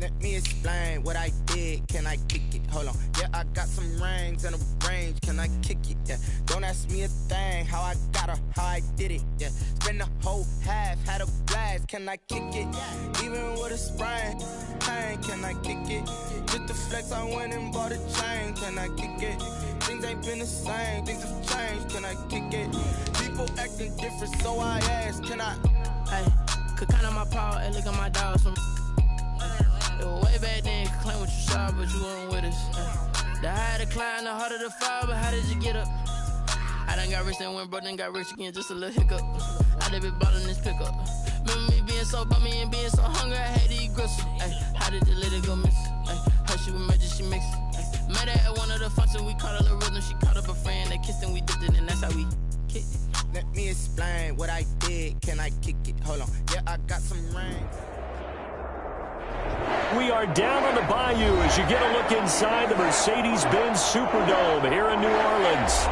Let me explain what I did. Can I kick it? Hold on. Yeah, I got some rings and a range. Can I kick it? Yeah. Don't ask me a thing. How I got her, how I did it. Yeah. Spend the whole half, had a blast. Can I kick it? Even with a sprain, pain. Can I kick it? Just the flex, I went and bought a chain. Can I kick it? Things ain't been the same. Things have changed. Can I kick it? People acting different, so I ask. Can I? Hey, could count on my power and look at my dogs from. It was way back then, could claim what you saw, but you weren't with us. The higher the climb, the harder the fall, but how did you get up? I done got rich and went broke, then got rich again, just a little hiccup. I done been ballin' this pickup. Remember me being so bummy and being so hungry, I had to eat gristle. Ay, how did the lady go miss? Ay, her she was magic, she mixed. Met her at one of the functions, we caught a little rhythm, she caught up a friend, they kissed and we dipped it, and that's how we kicked it. Let me explain what I did. Can I kick it? Hold on. Yeah, I got some rings. We are down on the bayou as you get a look inside the Mercedes-Benz Superdome here in New Orleans.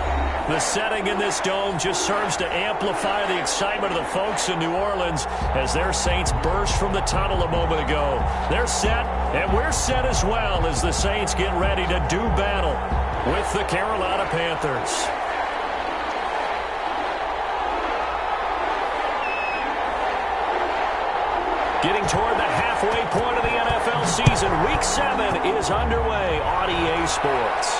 The setting in this dome just serves to amplify the excitement of the folks in New Orleans as their Saints burst from the tunnel a moment ago. They're set, and we're set as well as the Saints get ready to do battle with the Carolina Panthers. Getting toward the halfway point of the NFL season. Week 7 is underway on EA Sports.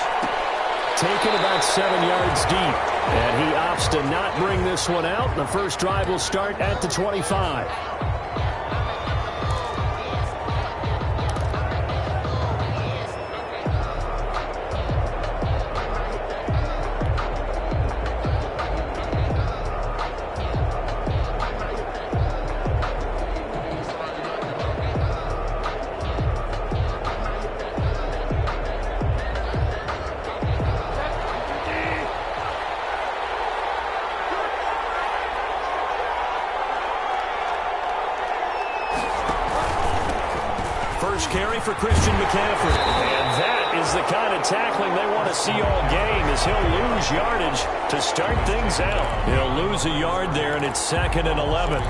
Taken about 7 yards deep, and he opts to not bring this one out. The first drive will start at the 25. Carry for Christian McCaffrey. And that is the kind of tackling they want to see all game as he'll lose yardage to start things out. He'll lose a yard there, and it's 2nd and 11.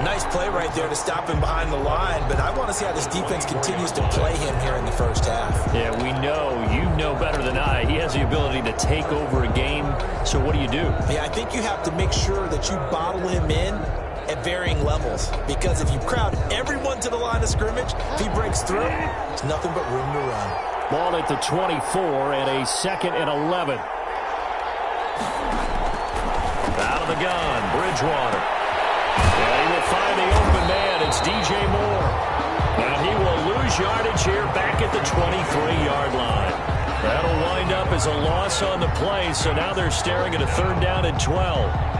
Nice play right there to stop him behind the line, but I want to see how this defense continues to play him here in the first half. Yeah, we know. You know better than I. He has the ability to take over a game, so what do you do? Yeah, I think you have to make sure that you bottle him in at varying levels, because if you crowd everyone to the line of scrimmage, if he breaks through, there's nothing but room to run. Ball at the 24 and a 2nd and 11. Out of the gun, Bridgewater. And he will find the open man. It's DJ Moore. And he will lose yardage here back at the 23-yard line. That'll wind up as a loss on the play, so now they're staring at a 3rd down and 12.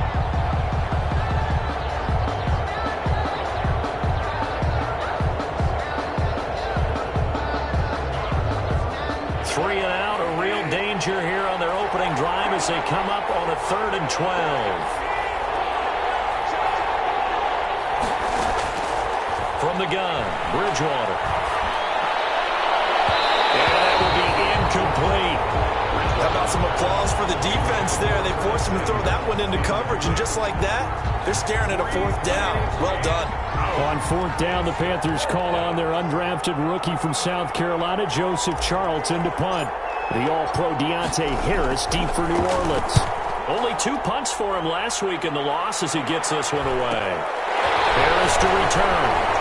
3 and out, a real danger here on their opening drive as they come up on a 3rd and 12. From the gun, Bridgewater. And that will be incomplete. How about some applause for the defense there? They forced him to throw that one into coverage, and just like that, they're staring at a 4th down. Well done. On 4th down, the Panthers call on their undrafted rookie from South Carolina, Joseph Charlton, to punt. The All-Pro Deontay Harris deep for New Orleans. Only 2 punts for him last week in the loss as he gets this one away. Harris to return.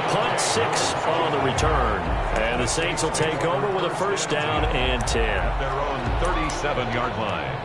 Punt, 6 on the return. And the Saints will take over with a 1st down and 10. Their own 37-yard line.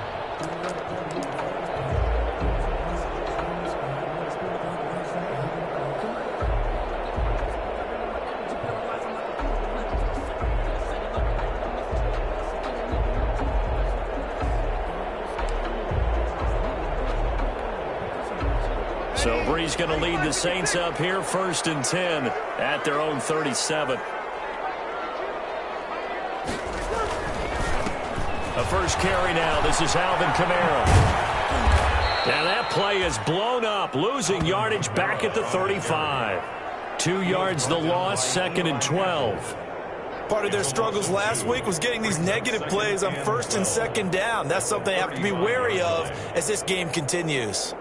So Bree's going to lead the Saints up here, 1st and 10 at their own 37. A first carry now. This is Alvin Kamara. And that play is blown up, losing yardage back at the 35. 2 yards the loss, 2nd and 12. Part of their struggles last week was getting these negative plays on 1st and 2nd down. That's something they have to be wary of as this game continues.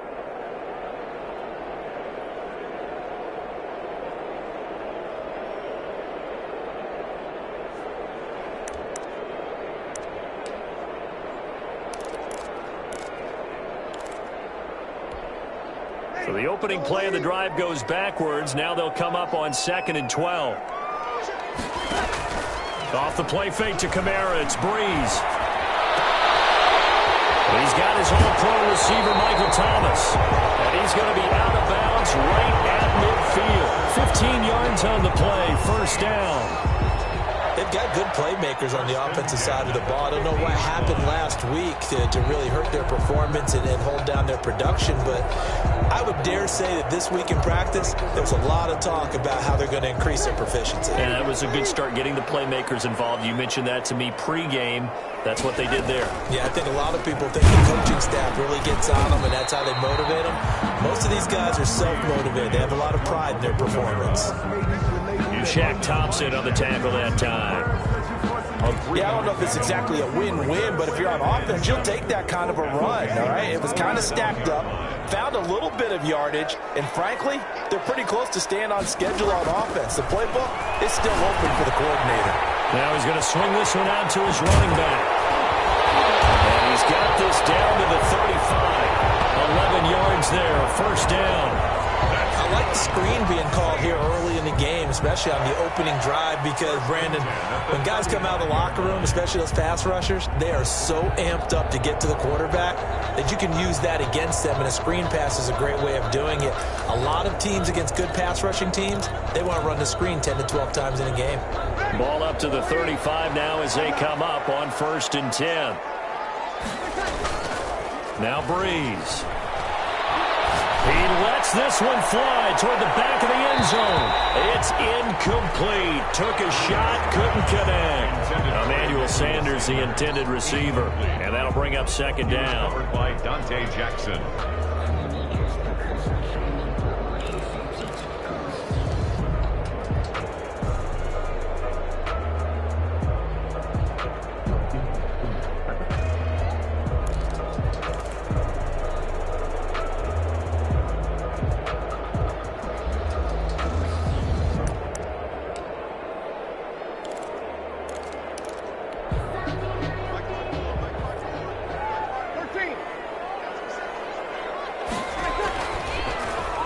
So the opening play of the drive goes backwards. Now they'll come up on 2nd and 12. Off the play fake to Kamara. It's Breeze. He's got his all-pro receiver, Michael Thomas. And he's going to be out of bounds right at midfield. 15 yards on the play. First down. They've got good playmakers on the offensive side of the ball. I don't know what happened last week to really hurt their performance and hold down their production, but I would dare say that this week in practice, there's a lot of talk about how they're going to increase their proficiency. And that was a good start getting the playmakers involved. You mentioned that to me pregame. That's what they did there. Yeah, I think a lot of people think the coaching staff really gets on them, and that's how they motivate them. Most of these guys are self-motivated. They have a lot of pride in their performance. Shaq Thompson on the tackle that time. Yeah, I don't know if it's exactly a win-win, but if you're on offense, you'll take that kind of a run, all right? It was kind of stacked up, found a little bit of yardage, and frankly, they're pretty close to staying on schedule on offense. The playbook is still open for the coordinator. Now he's going to swing this one out to his running back. And he's got this down to the 35. 11 yards there, first down. I like the screen being called here early in the game, especially on the opening drive, because, Brandon, when guys come out of the locker room, especially those pass rushers, they are so amped up to get to the quarterback that you can use that against them, and a screen pass is a great way of doing it. A lot of teams against good pass rushing teams, they want to run the screen 10 to 12 times in a game. Ball up to the 35 now as they come up on 1st and 10. Now Breeze. He lets this one fly toward the back of the end zone. It's incomplete. Took a shot, couldn't connect. Emmanuel Sanders, the intended receiver. And that'll bring up 2nd down. Covered by Dante Jackson.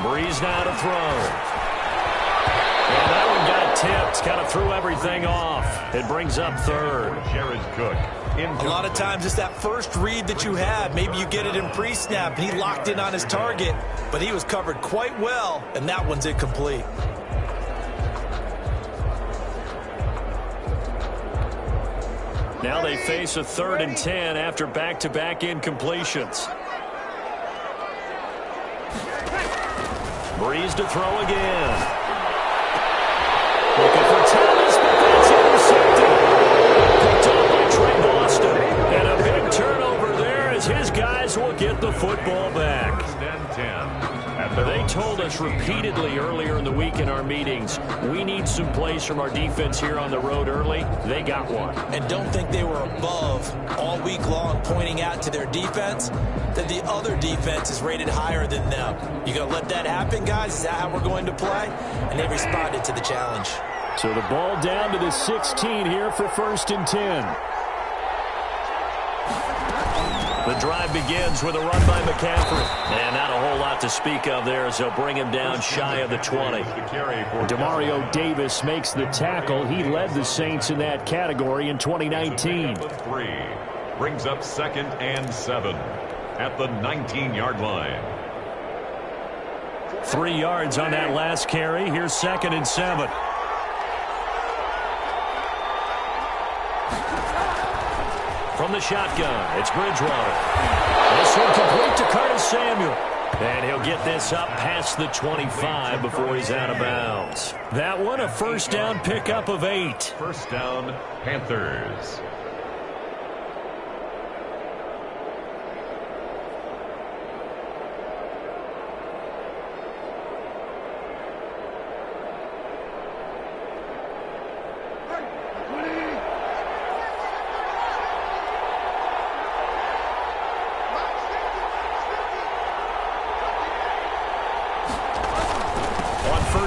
Breeze now to throw. And that one got tipped. Kind of threw everything off. It brings up 3rd. Jared Cook. A lot of times it's that first read that you have. Maybe you get it in pre-snap, and he locked in on his target, but he was covered quite well, and that one's incomplete. Now they face a 3rd and 10 after back-to-back incompletions. Breeze to throw again. Looking for Thomas, but that's intercepted. Picked up by Trey Boston. And a big turnover there as his guys will get the football back. 1st and 10. They told us repeatedly earlier in the week in our meetings, we need some plays from our defense here on the road early. They got one. And don't think they were above all week long pointing out to their defense that the other defense is rated higher than them. You going to let that happen, guys? Is that how we're going to play? And they responded to the challenge. So the ball down to the 16 here for 1st and 10. The drive begins with a run by McCaffrey. And not a whole lot to speak of there as they'll bring him down shy of the 20. Demario Davis makes the tackle. He led the Saints in that category in 2019. 3 brings up 2nd and 7 at the 19-yard line. 3 yards on that last carry. Here's 2nd and 7. From the shotgun, it's Bridgewater. This one complete to Curtis Samuel. And he'll get this up past the 25 before he's out of bounds. That one, a 1st down pickup of 8. 1st down, Panthers.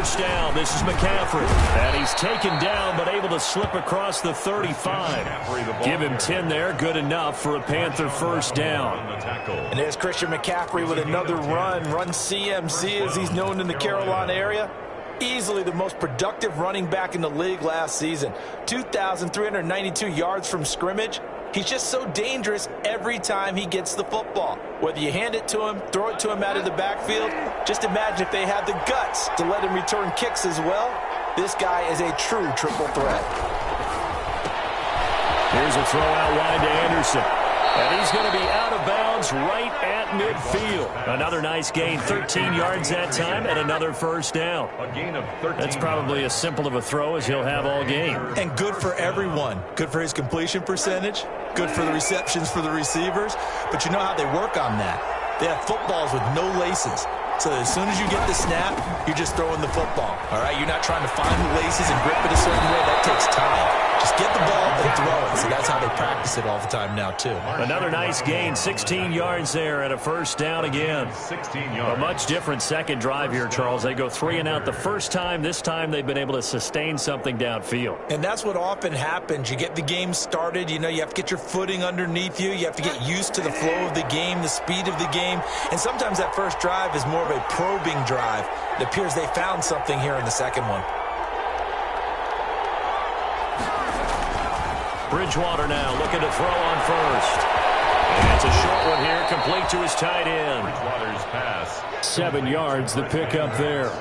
first down. This is McCaffrey. And he's taken down, but able to slip across the 35. Give him 10 there. Good enough for a Panther first down. And there's Christian McCaffrey with another run CMC, as he's known in the Carolina area. Easily the most productive running back in the league last season. 2,392 yards from scrimmage. He's just so dangerous every time he gets the football. Whether you hand it to him, throw it to him out of the backfield, just imagine if they had the guts to let him return kicks as well. This guy is a true triple threat. Here's a throw out wide to Anderson. And he's going to be out of bounds right at midfield. Another nice gain, 13 yards that time, and another first down. A gain of 13. That's probably as simple of a throw as he'll have all game. And good for everyone. Good for his completion percentage. Good for the receptions for the receivers. But you know how they work on that. They have footballs with no laces. So as soon as you get the snap, you're just throwing the football. All right? You're not trying to find the laces and grip it a certain way. That takes time. Just get the ball and throw it. So that's how they practice it all the time now, too. Another nice gain, 16 yards there, and a first down again. 16 yards. A much different second drive here, Charles. They go 3 and out the first time. This time they've been able to sustain something downfield. And that's what often happens. You get the game started. You know, you have to get your footing underneath you. You have to get used to the flow of the game, the speed of the game. And sometimes that first drive is more of a probing drive. It appears they found something here in the second one. Bridgewater now looking to throw on first. And it's a short one here, complete to his tight end. Bridgewater's pass. 7 yards, the pickup there.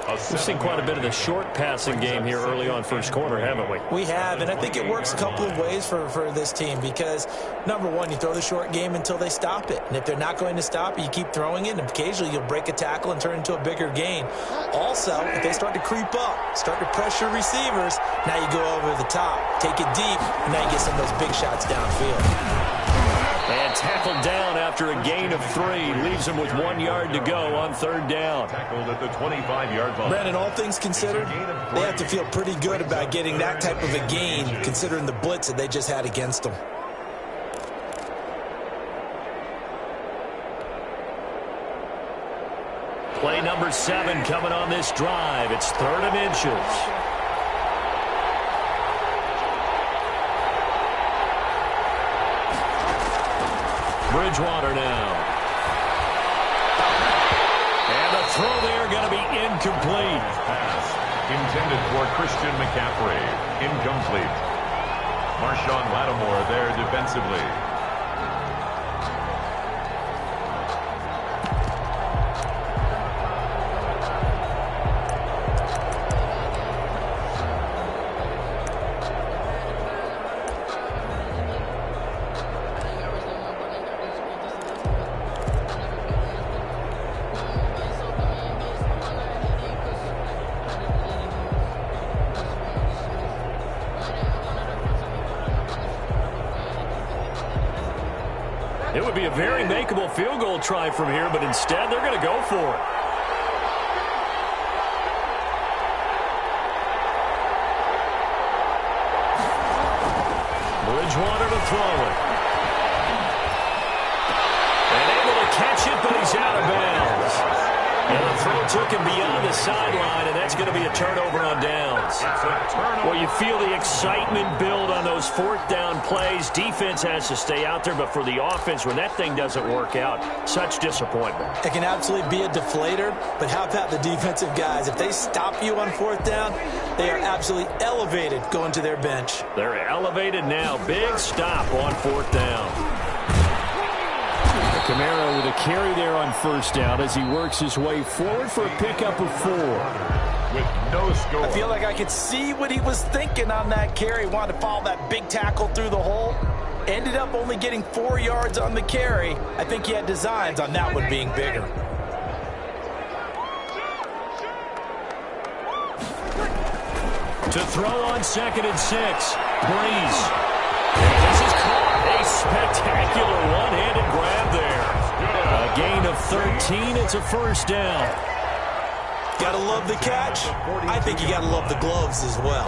We've seen quite a bit of the short passing game here early on first quarter, haven't we? We have, and I think it works a couple of ways for this team because, number one, you throw the short game until they stop it. And if they're not going to stop it, you keep throwing it, and occasionally you'll break a tackle and turn into a bigger gain. Also, if they start to creep up, start to pressure receivers, now you go over the top, take it deep, and now you get some of those big shots downfield. And tackled down after a gain of 3. Leaves him with 1 yard to go on third down. Tackled at the 25-yard line. Brandon, all things considered, they have to feel pretty good about getting that type of a gain, considering the blitz that they just had against them. Play number 7 coming on this drive. It's 3rd and inches. Bridgewater now. And the throw there going to be incomplete. Pass intended for Christian McCaffrey. Incomplete. Marshawn Lattimore there defensively. It would be a very makeable field goal try from here, but instead they're going to go for it. Bridgewater to throw it. And able to catch it, but he's out of bounds. And the throw took him beyond the sideline, and that's going to be a turnover on downs. Well, you feel the excitement build on those 4th down plays. Defense has to stay out there, but for the offense, when that thing doesn't work out, such disappointment. It can absolutely be a deflator, but how about the defensive guys? If they stop you on 4th down, they are absolutely elevated going to their bench. They're elevated now. Big stop on 4th down. Kamara with a carry there on first down as he works his way forward for a pickup of 4. With no score. I feel like I could see what he was thinking on that carry. Wanted to follow that big tackle through the hole. Ended up only getting 4 yards on the carry. I think he had designs on that one being bigger. To throw on 2nd and 6. Breeze. This is caught. A spectacular one-handed grab there. A gain of 13. It's a first down. Gotta love the catch. I think you gotta love the gloves as well.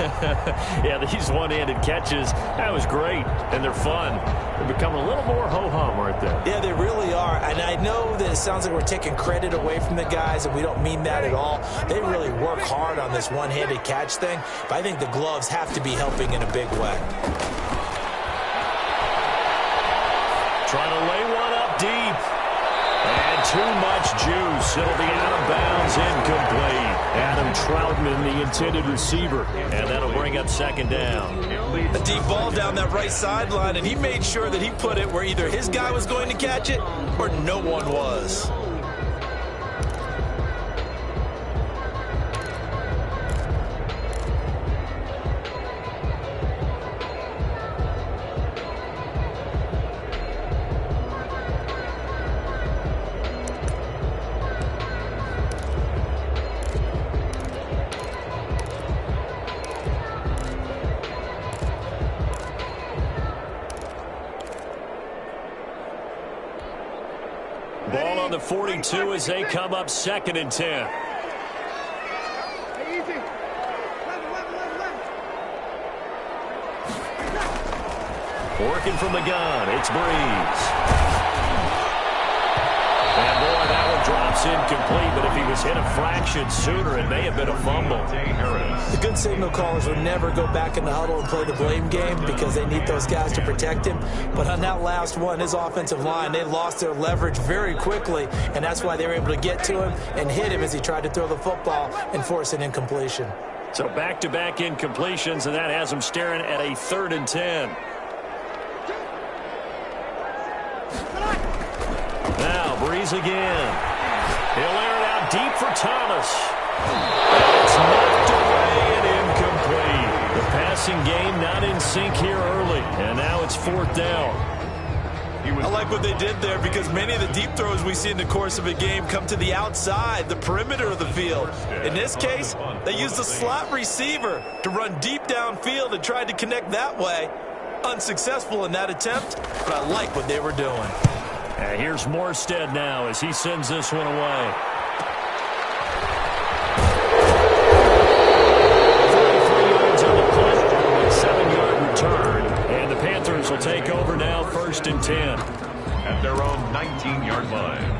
Yeah, these one-handed catches, that was great, and they're fun. They're becoming a little more ho-hum right there. Yeah, they really are, and I know that it sounds like we're taking credit away from the guys, and we don't mean that at all. They really work hard on this one-handed catch thing, but I think the gloves have to be helping in a big way. Trying to lay one up deep. And too much juice. It'll be out of bounds, incomplete. Adam Troutman, the intended receiver. And that'll bring up second down. A deep ball down that right sideline, and he made sure that he put it where either his guy was going to catch it or no one was. Ball on the 42 as they come up 2nd and 10. Working from the gun, it's Breeze. And boy, that one drops incomplete, but if he was hit a fraction sooner, it may have been a fumble. The good signal callers would never go back in the huddle and play the blame game because they need those guys to protect him. But on that last one, his offensive line, they lost their leverage very quickly, and that's why they were able to get to him and hit him as he tried to throw the football and force an incompletion. So back-to-back incompletions, and that has him staring at a 3rd and 10. Now, Breeze again. He'll air it out deep for Thomas. And it's knocked away and incomplete. The passing game not in sync here early, and now it's 4th down. I like what they did there because many of the deep throws we see in the course of a game come to the outside, the perimeter of the field. In this case, they used the slot receiver to run deep downfield and tried to connect that way. Unsuccessful in that attempt, but I like what they were doing. And here's Morstead now as he sends this one away. 33 yards on the punt, a 7-yard return. And the Panthers will take over now, 1st and 10. At their own 19-yard line.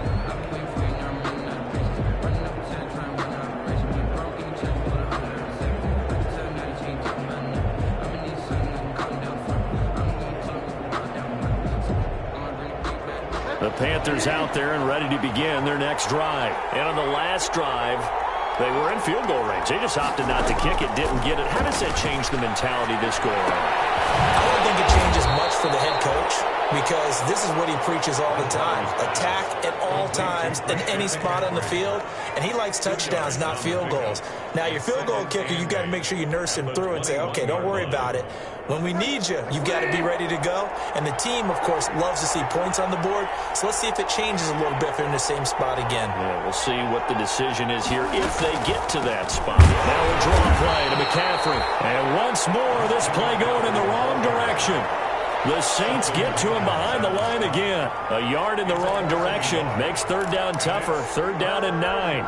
The Panthers out there and ready to begin their next drive. And on the last drive, they were in field goal range. They just opted not to kick it, didn't get it. How does that change the mentality this go around? I don't think it changes much for the head coach because this is what he preaches all the time. Attack at all times in any spot on the field, and he likes touchdowns, not field goals. Now, your field goal kicker, you got to make sure you nurse him through and say, okay, don't worry about it. When we need you, you've got to be ready to go. And the team, of course, loves to see points on the board. So let's see if it changes a little bit if they're in the same spot again. Yeah, we'll see what the decision is here if they get to that spot. Now a draw play to McCaffrey. And once more, this play going in the wrong direction. The Saints get to him behind the line again. A yard in the wrong direction makes 3rd down tougher. 3rd down and 9.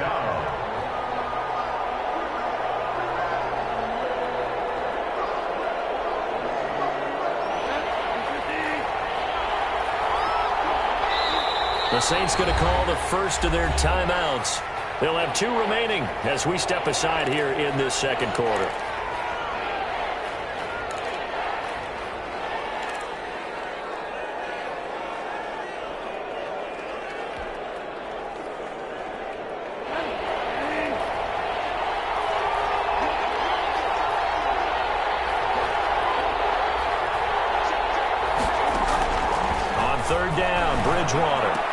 The Saints going to call the first of their timeouts. They'll have 2 remaining as we step aside here in this 2nd quarter. On 3rd down, Bridgewater.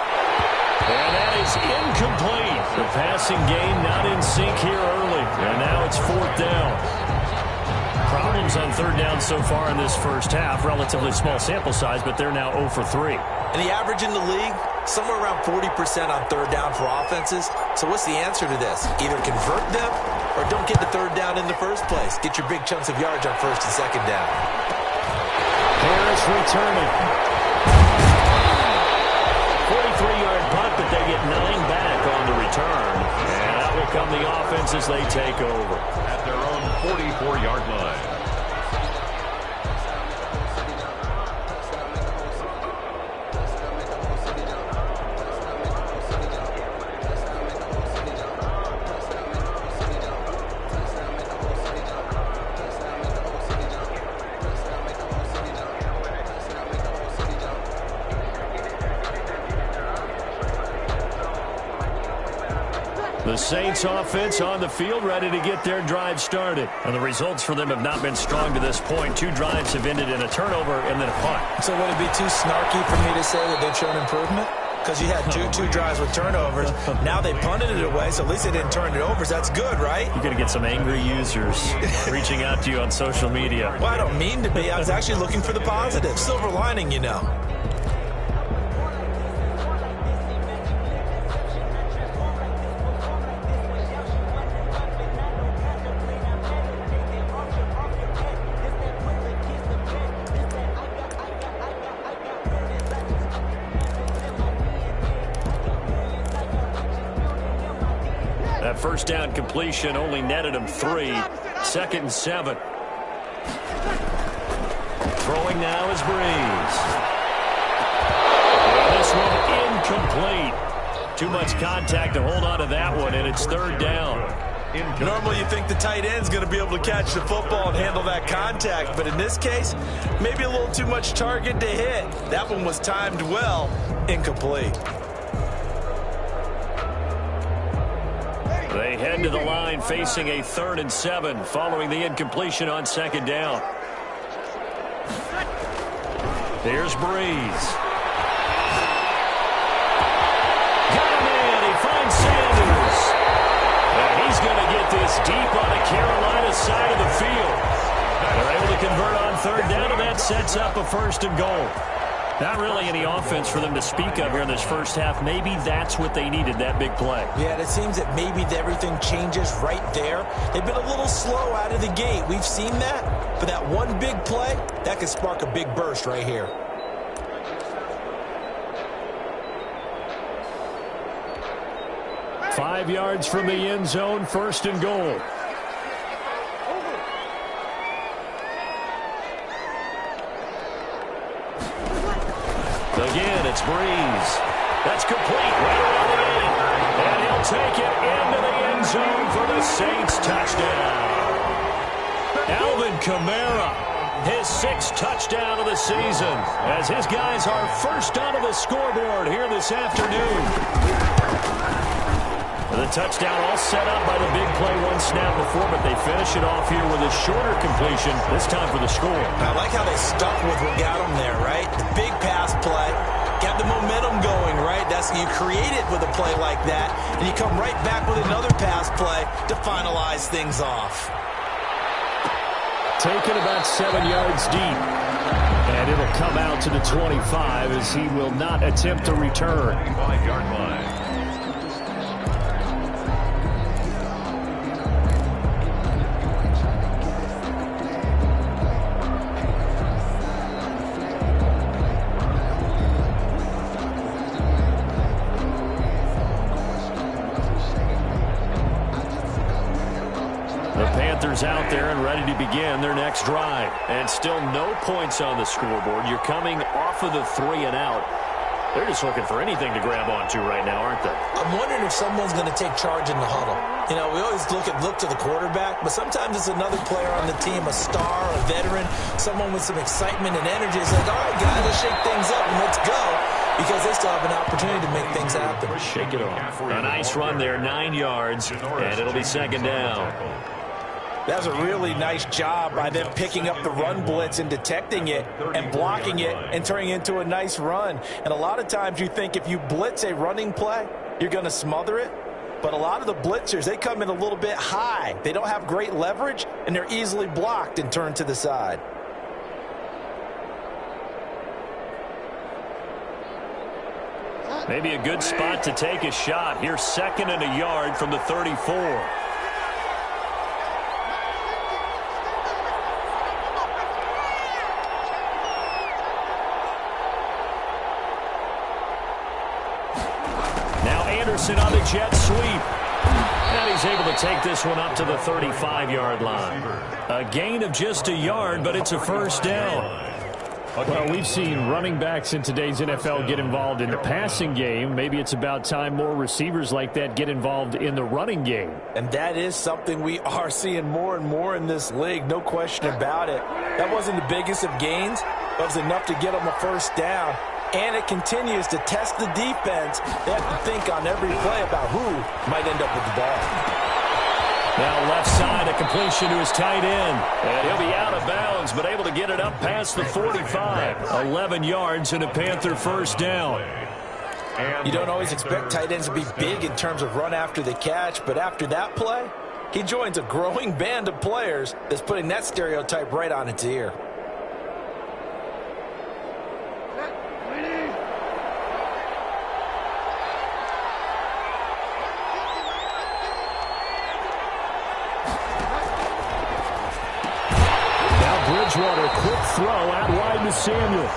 And that is incomplete. The passing game not in sync here early. And now it's 4th down. Problems on 3rd down so far in this first half. Relatively small sample size, but they're now 0 for 3. And the average in the league, somewhere around 40% on 3rd down for offenses. So what's the answer to this? Either convert them or don't get the 3rd down in the first place. Get your big chunks of yards on 1st and 2nd down. Harris returning. 43-yard punt, but they get 9 back on the return. And out will come the offense Browns as they take over. At their own 44-yard line. The Saints offense on the field, ready to get their drive started. And the results for them have not been strong to this point. 2 drives have ended in a turnover and then a punt. So would it be too snarky for me to say that they've shown improvement? Because you had two drives with turnovers. Now they punted it away, so at least they didn't turn it over. So that's good, right? You're going to get some angry users reaching out to you on social media. Well, I don't mean to be. I was actually looking for the positive. Silver lining, you know. That first down completion only netted him 3. 2nd and 7. Throwing now is Breeze. And this one incomplete. Too much contact to hold on to that one, and it's 3rd down. Normally you think the tight end's going to be able to catch the football and handle that contact, but in this case, maybe a little too much target to hit. That one was timed well. Incomplete. They head to the line facing a 3rd and 7 following the incompletion on 2nd down. Here's Breeze. Got him in. He finds Sanders. And he's going to get this deep on the Carolina side of the field. They're able to convert on 3rd down, and that sets up a 1st and goal. Not really any offense for them to speak of here in this first half. Maybe that's what they needed, that big play. Yeah, it seems that maybe everything changes right there. They've been a little slow out of the gate. We've seen that. But that one big play, that could spark a big burst right here. Five yards from the end zone, 1st and goal. Again, it's Breeze. That's complete right around the 8. And he'll take it into the end zone for the Saints touchdown. Alvin Kamara, his 6th touchdown of the season, as his guys are first onto the scoreboard here this afternoon. The touchdown all set up by the big play one snap before, but they finish it off here with a shorter completion, this time for the score. I like how they stuck with what got them there, right? The big pass play, got the momentum going, right? That's you create it with a play like that, and you come right back with another pass play to finalize things off. Taken about 7 yards deep, and it'll come out to the 25 as he will not attempt to return. 5-yard line. Out there and ready to begin their next drive. And still no points on the scoreboard. You're coming off of the 3 and out. They're just looking for anything to grab onto right now, aren't they? I'm wondering if someone's going to take charge in the huddle. You know, we always look to the quarterback, but sometimes it's another player on the team, a star, a veteran, someone with some excitement and energy. It's like, all right, guys, let's shake things up and let's go. Because they still have an opportunity to make things happen. Shake it off. A nice run there, 9 yards, and it'll be 2nd down. That was a really nice job by them picking up the run blitz and detecting it and blocking it and turning it into a nice run. And a lot of times you think if you blitz a running play, you're going to smother it. But a lot of the blitzers, they come in a little bit high. They don't have great leverage, and they're easily blocked and turned to the side. Maybe a good spot to take a shot. Here's 2nd and a yard from the 34. On the jet sweep. And he's able to take this one up to the 35-yard line. A gain of just a yard, but it's a first down. Well, we've seen running backs in today's NFL get involved in the passing game. Maybe it's about time more receivers like that get involved in the running game. And that is something we are seeing more and more in this league, no question about it. That wasn't the biggest of gains, but it was enough to get them a first down. And it continues to test the defense. They have to think on every play about who might end up with the ball. Now left side, a completion to his tight end. And he'll be out of bounds, but able to get it up past the 45. 11 yards and a Panther first down. You don't always expect tight ends to be big in terms of run after the catch, but after that play, he joins a growing band of players that's putting that stereotype right on its ear. Bridgewater, quick throw out wide to Samuel.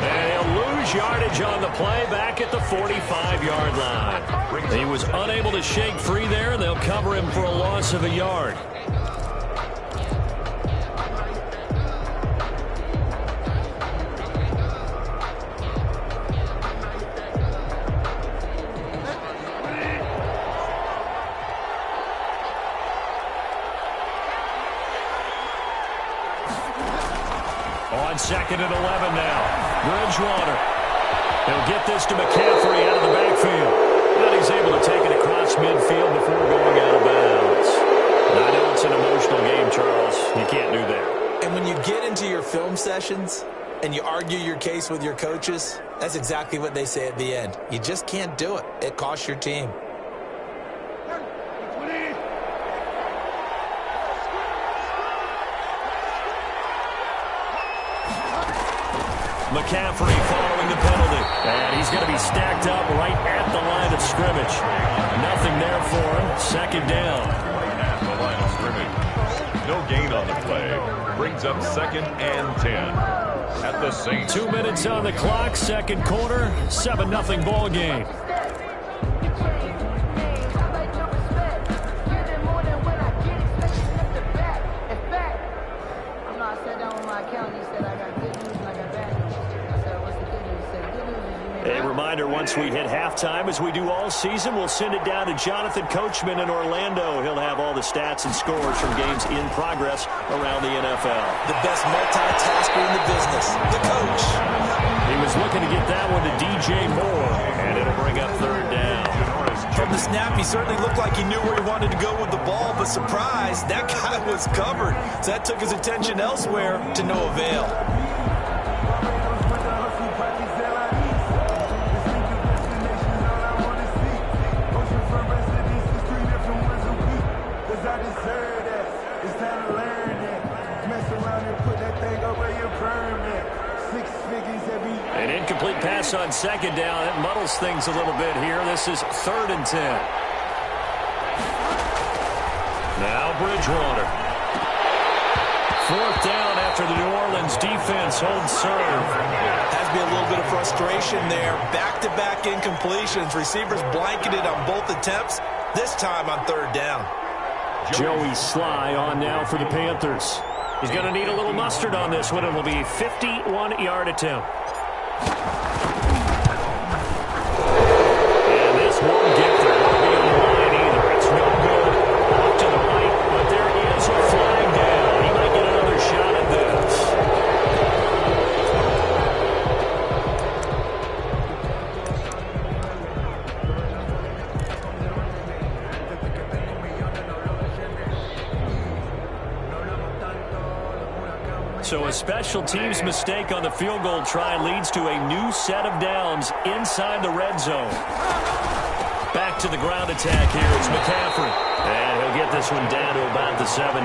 And he'll lose yardage on the play back at the 45-yard line. He was unable to shake free there. They'll cover him for a loss of a yard. Second and 11 now. Bridgewater. He'll get this to McCaffrey out of the backfield. And he's able to take it across midfield before going out of bounds. And I know it's an emotional game, Charles. You can't do that. And when you get into your film sessions and you argue your case with your coaches, that's exactly what they say at the end. You just can't do it. It costs your team. McCaffrey following the penalty. And he's going to be stacked up right at the line of scrimmage. Nothing there for him. Second down. At the line of scrimmage. No gain on the play. Brings up second and 10. At the Saints. 2 minutes on the clock. Second quarter. 7-0 ball game. Once we hit halftime, as we do all season, we'll send it down to Jonathan Coachman in Orlando. He'll have all the stats and scores from games in progress around the NFL. The best multitasker in the business, the coach. He was looking to get that one to DJ Moore, and it'll bring up third down. From the snap, he certainly looked like he knew where he wanted to go with the ball, but surprise, that guy was covered. So that took his attention elsewhere to no avail. An incomplete pass on second down. It muddles things a little bit here. This is 3rd and 10. Now Bridgewater. 4th down after the New Orleans defense holds serve. Has to be a little bit of frustration there. Back-to-back incompletions. Receivers blanketed on both attempts. This time on 3rd down. Joey Sly on now for the Panthers. He's going to need a little mustard on this one. It will be a 51-yard attempt. And this won't get there. Won't be on the line either. It's no good. Off to the right, but there is a flag down. He might get another shot at this. So a special teams mistake on the field goal try leads to a new set of downs inside the red zone. Back to the ground attack here. It's McCaffrey. And he'll get this one down to about the 17.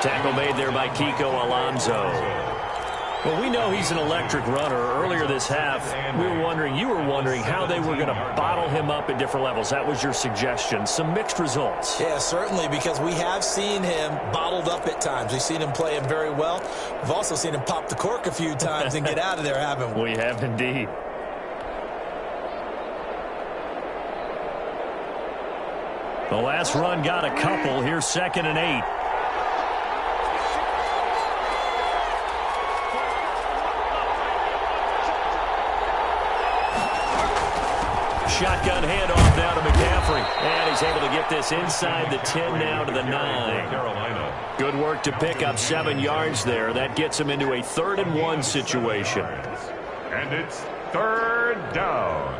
Tackle made there by Kiko Alonso. Well, we know he's an electric runner. Earlier this half, you were wondering how they were going to bottle him up at different levels. That was your suggestion. Some mixed results. Yeah, certainly, because we have seen him bottled up at times. We've seen him play him very well. We've also seen him pop the cork a few times and get out of there, haven't we? We have indeed. The last run got a couple. Here's 2nd and 8. Shotgun handoff now to McCaffrey. And he's able to get this inside the 10 now to the 9. Carolina. Good work to pick up 7 yards there. That gets him into a 3rd and 1 situation. And it's 3rd down.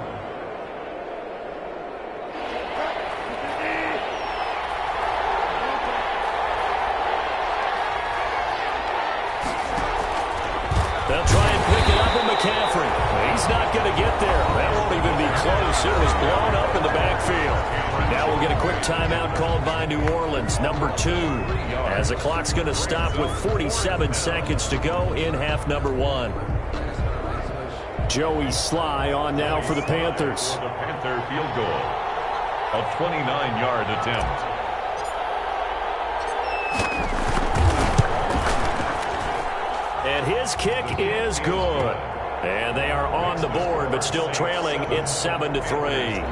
They'll try and pick it up with McCaffrey. He's not going to get there. That won't even be close. It was blown up in the backfield. Now we'll get a quick timeout called by New Orleans, number 2, as the clock's going to stop with 47 seconds to go in half number 1. Joey Sly on now for the Panthers. The Panther field goal. A 29-yard attempt. And his kick is good. And they are on the board, but still trailing. It's 7-3.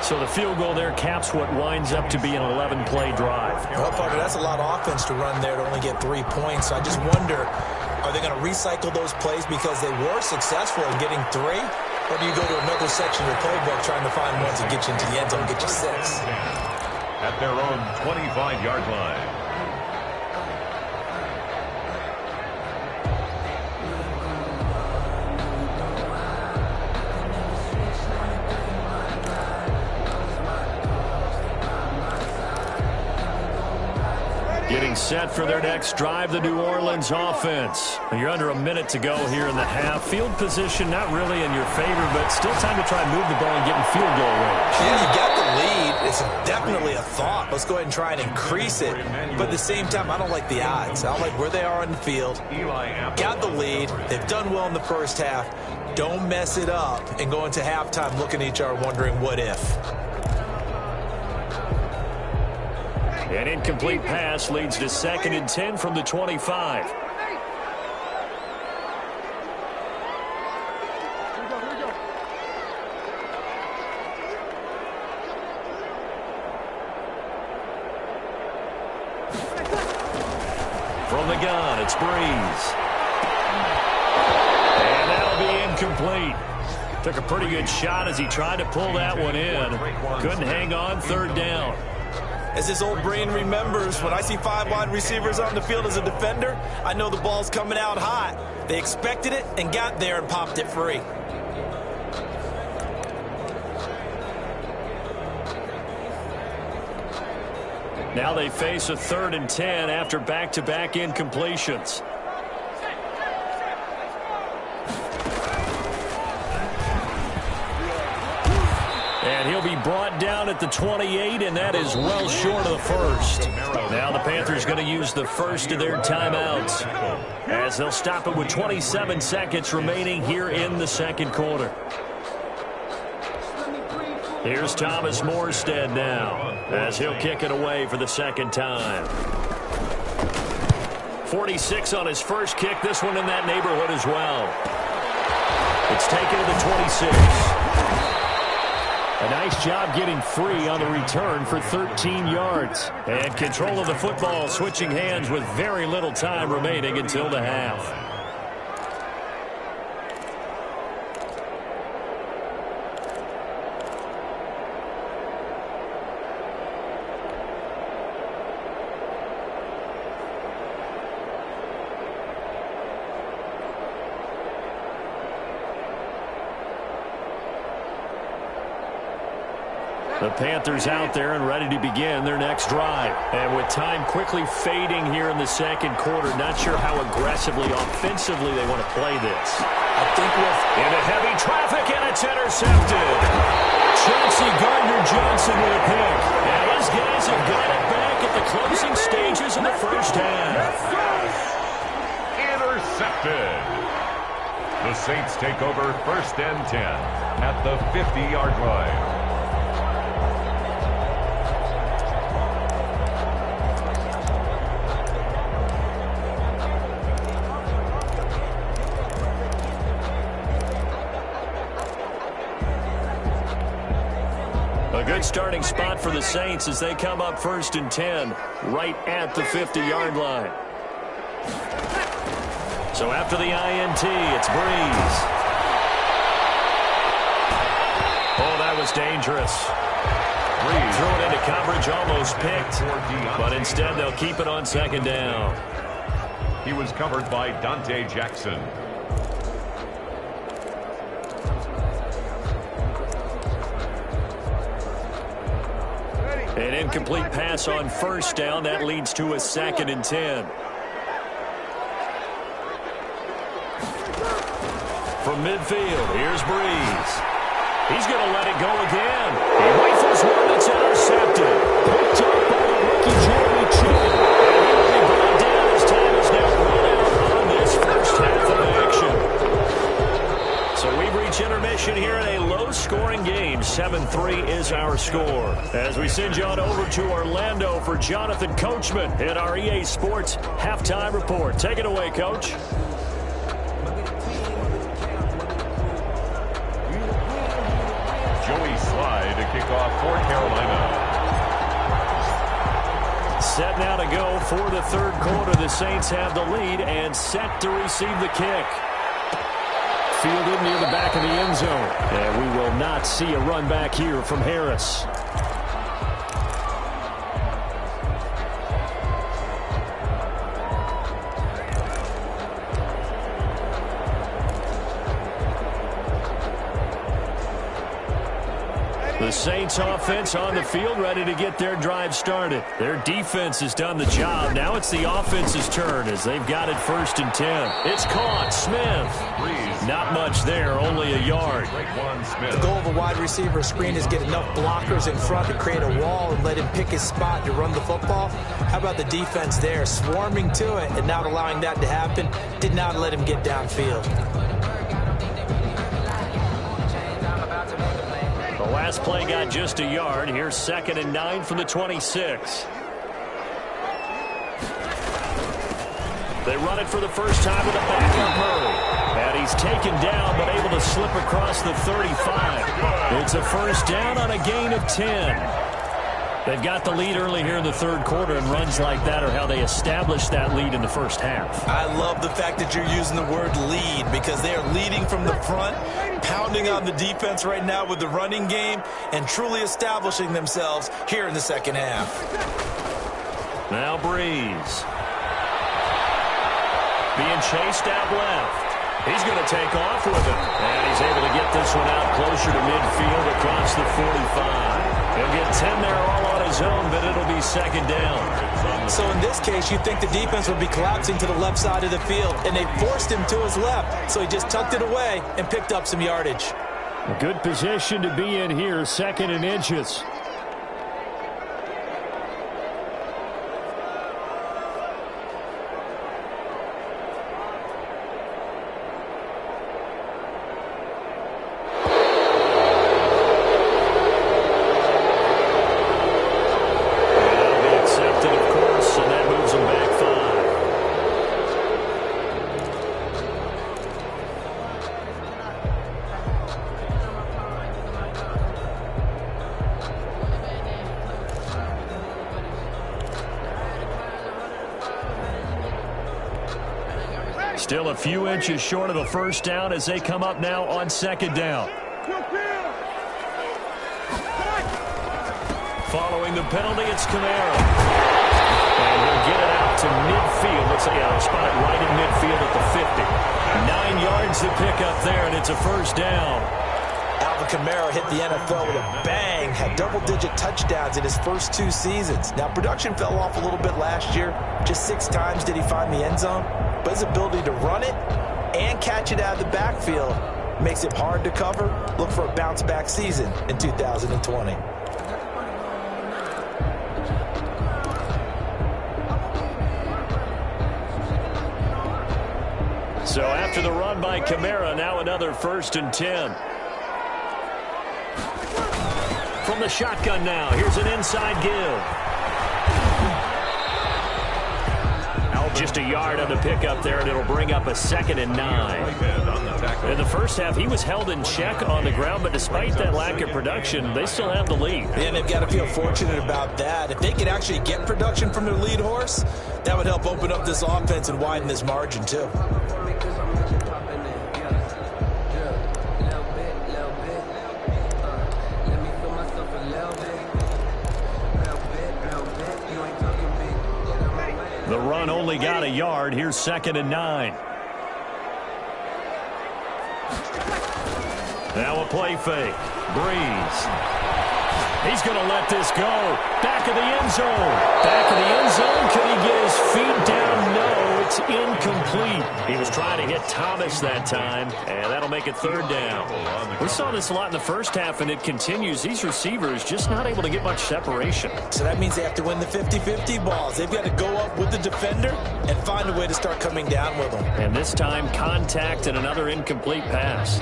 So the field goal there caps what winds up to be an 11-play drive. Well, Parker, that's a lot of offense to run there to only get 3 points. So I just wonder, are they going to recycle those plays because they were successful in getting 3? Or do you go to another section of the playbook trying to find ones that get you into the end zone and get you 6? At their own 25-yard line. Getting set for their next drive, the New Orleans offense. You're under a minute to go here in the half. Field position not really in your favor, but still time to try and move the ball and get in field goal range. Yeah, you got the lead. It's definitely a thought. Let's go ahead and try and increase it. But at the same time, I don't like the odds. I don't like where they are on the field. Got the lead. They've done well in the first half. Don't mess it up and go into halftime looking at each other wondering what if. An incomplete pass leads to 2nd and 10 from the 25. From the gun, it's Breeze. And that'll be incomplete. Took a pretty good shot as he tried to pull that one in. Couldn't hang on, 3rd down. As this old brain remembers, when I see 5 wide receivers on the field as a defender, I know the ball's coming out hot. They expected it and got there and popped it free. Now they face a 3rd and 10 after back-to-back incompletions. And he'll be brought down at the 28, and that is well short of the first. Now the Panthers going to use the first of their timeouts as they'll stop it with 27 seconds remaining here in the 2nd quarter. Here's Thomas Morstead now as he'll kick it away for the 2nd time. 46 on his first kick, this one in that neighborhood as well. It's taken to the 26. A nice job getting free on the return for 13 yards. And control of the football switching hands with very little time remaining until the half. The Panthers out there and ready to begin their next drive. And with time quickly fading here in the 2nd quarter, not sure how aggressively, offensively they want to play this. I think into heavy traffic, and it's intercepted. Chauncey Gardner-Johnson with a pick. And his guys have got it back at the closing stages of the first half. Intercepted. The Saints take over 1st and 10 at the 50-yard line. A good starting spot for the Saints as they come up 1st and 10 right at the 50-yard line. So after the INT, it's Breeze. Oh, that was dangerous. Breeze threw it into coverage, almost picked, but instead they'll keep it on 2nd down. He was covered by Dante Jackson. An incomplete pass on 1st down. That leads to a 2nd and 10. From midfield, here's Breeze. He's going to let it go again. He rifles one that's intercepted. Picked up by the rookie Jeremy Chin. And he will be brought down as time is now run out on this first half of action. So we've reached intermission here in a low-scoring game. 7-3 is our score. As we send you on over to Orlando for Jonathan Coachman in our EA Sports Halftime Report. Take it away, Coach. Joey Slye to kick off for Carolina. Set now to go for the 3rd quarter. The Saints have the lead and set to receive the kick. Fielded near the back of the end zone. And we will not see a run back here from Harris. The Saints offense on the field, ready to get their drive started. Their defense has done the job. Now it's the offense's turn as they've got it 1st and 10. It's caught. Smith. Not much there, only a yard. The goal of a wide receiver screen is get enough blockers in front to create a wall and let him pick his spot to run the football. How about the defense there, swarming to it and not allowing that to happen? Did not let him get downfield. The last play got just a yard. Here's 2nd and 9 from the 26. They run it for the first time with a backup Murray. And he's taken down, but able to slip across the 35. It's a 1st down on a gain of 10. They've got the lead early here in the 3rd quarter, and runs like that are how they establish that lead in the first half. I love the fact that you're using the word lead because they are leading from the front, pounding on the defense right now with the running game, and truly establishing themselves here in the 2nd half. Now Breeze. Being chased out left. He's going to take off with it. And he's able to get this one out closer to midfield across the 45. He'll get 10 there all on his own, but it'll be 2nd down. So in this case, you'd think the defense would be collapsing to the left side of the field, and they forced him to his left. So he just tucked it away and picked up some yardage. A good position to be in here, 2nd and inches. Still a few inches short of a 1st down as they come up now on 2nd down. Following the penalty, it's Kamara. And he'll get it out to midfield. Looks like they'll spot it right in midfield at the 50. 9 yards to pick up there, and it's a 1st down. Alvin Kamara hit the NFL with a bang, had double-digit touchdowns in his first 2 seasons. Now, production fell off a little bit last year. Just 6 times did he find the end zone. But his ability to run it and catch it out of the backfield makes it hard to cover. Look for a bounce-back season in 2020. So after the run by Kamara, now another 1st and 10. From the shotgun now, here's an inside give. Just a yard on the pickup there, and it'll bring up a 2nd and 9. In the first half, he was held in check on the ground, but despite that lack of production, they still have the lead. And they've got to feel fortunate about that. If they could actually get production from their lead horse, that would help open up this offense and widen this margin, too. The run only got a yard. Here's 2nd and 9. Now a play fake. Breeze. He's going to let this go. Back of the end zone. Back of the end zone. Can he get his feet down? No, it's incomplete. He was trying to hit Thomas that time, and that'll make it 3rd down. We saw this a lot in the first half, and it continues. These receivers just not able to get much separation. So that means they have to win the 50-50 balls. They've got to go up with the defender and find a way to start coming down with them. And this time, contact and another incomplete pass.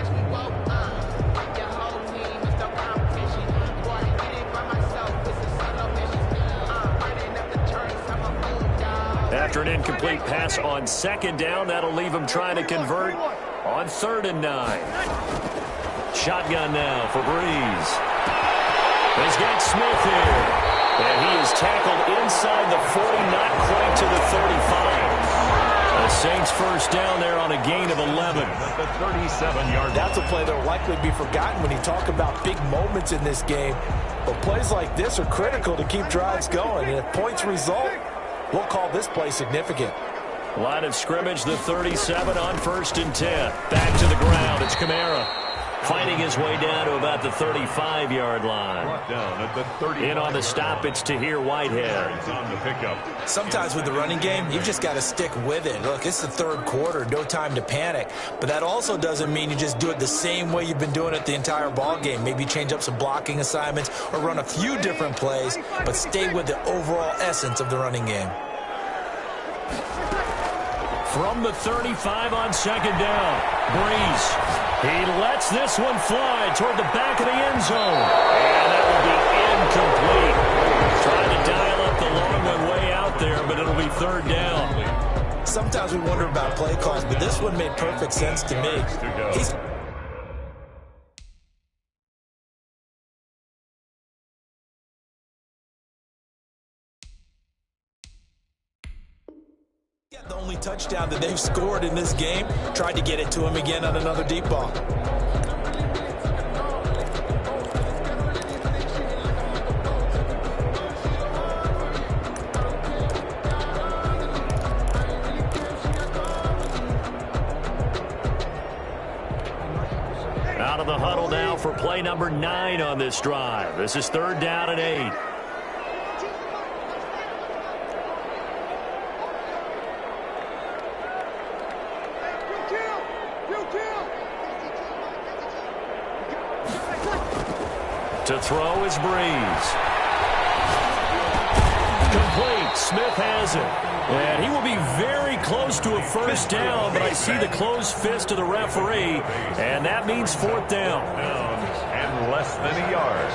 After an incomplete pass on 2nd down, that'll leave him trying to convert on 3rd and 9. Shotgun now for Breeze. He's got Smith here. And he is tackled inside the 40, not quite to the 35. The Saints first down there on a gain of 11. The 37-yard. That's a play that will likely be forgotten when you talk about big moments in this game. But plays like this are critical to keep drives going. And if points result, we'll call this play significant. Line of scrimmage, the 37 on 1st and 10. Back to the ground. It's Kamara fighting his way down to about the 35-yard line. Down at the 35. In on the stop, it's Tahir Whitehead. On the pickup. Sometimes with the running game, you've just got to stick with it. Look, it's the 3rd quarter, no time to panic. But that also doesn't mean you just do it the same way you've been doing it the entire ball game. Maybe change up some blocking assignments or run a few different plays, but stay with the overall essence of the running game. From the 35 on 2nd down, Breeze. He lets this one fly toward the back of the end zone. And that will be incomplete. Trying to dial up the long one way out there, but it'll be 3rd down. Sometimes we wonder about play calls, but this one made perfect sense to me. He's the only touchdown that they've scored in this game. Tried to get it to him again on another deep ball. Out of the huddle now for play number 9 on this drive. This is 3rd down and 8. To throw is Breeze. Complete. Smith has it. And he will be very close to a 1st down, but I see the closed fist of the referee, and that means 4th down. And less than a yard.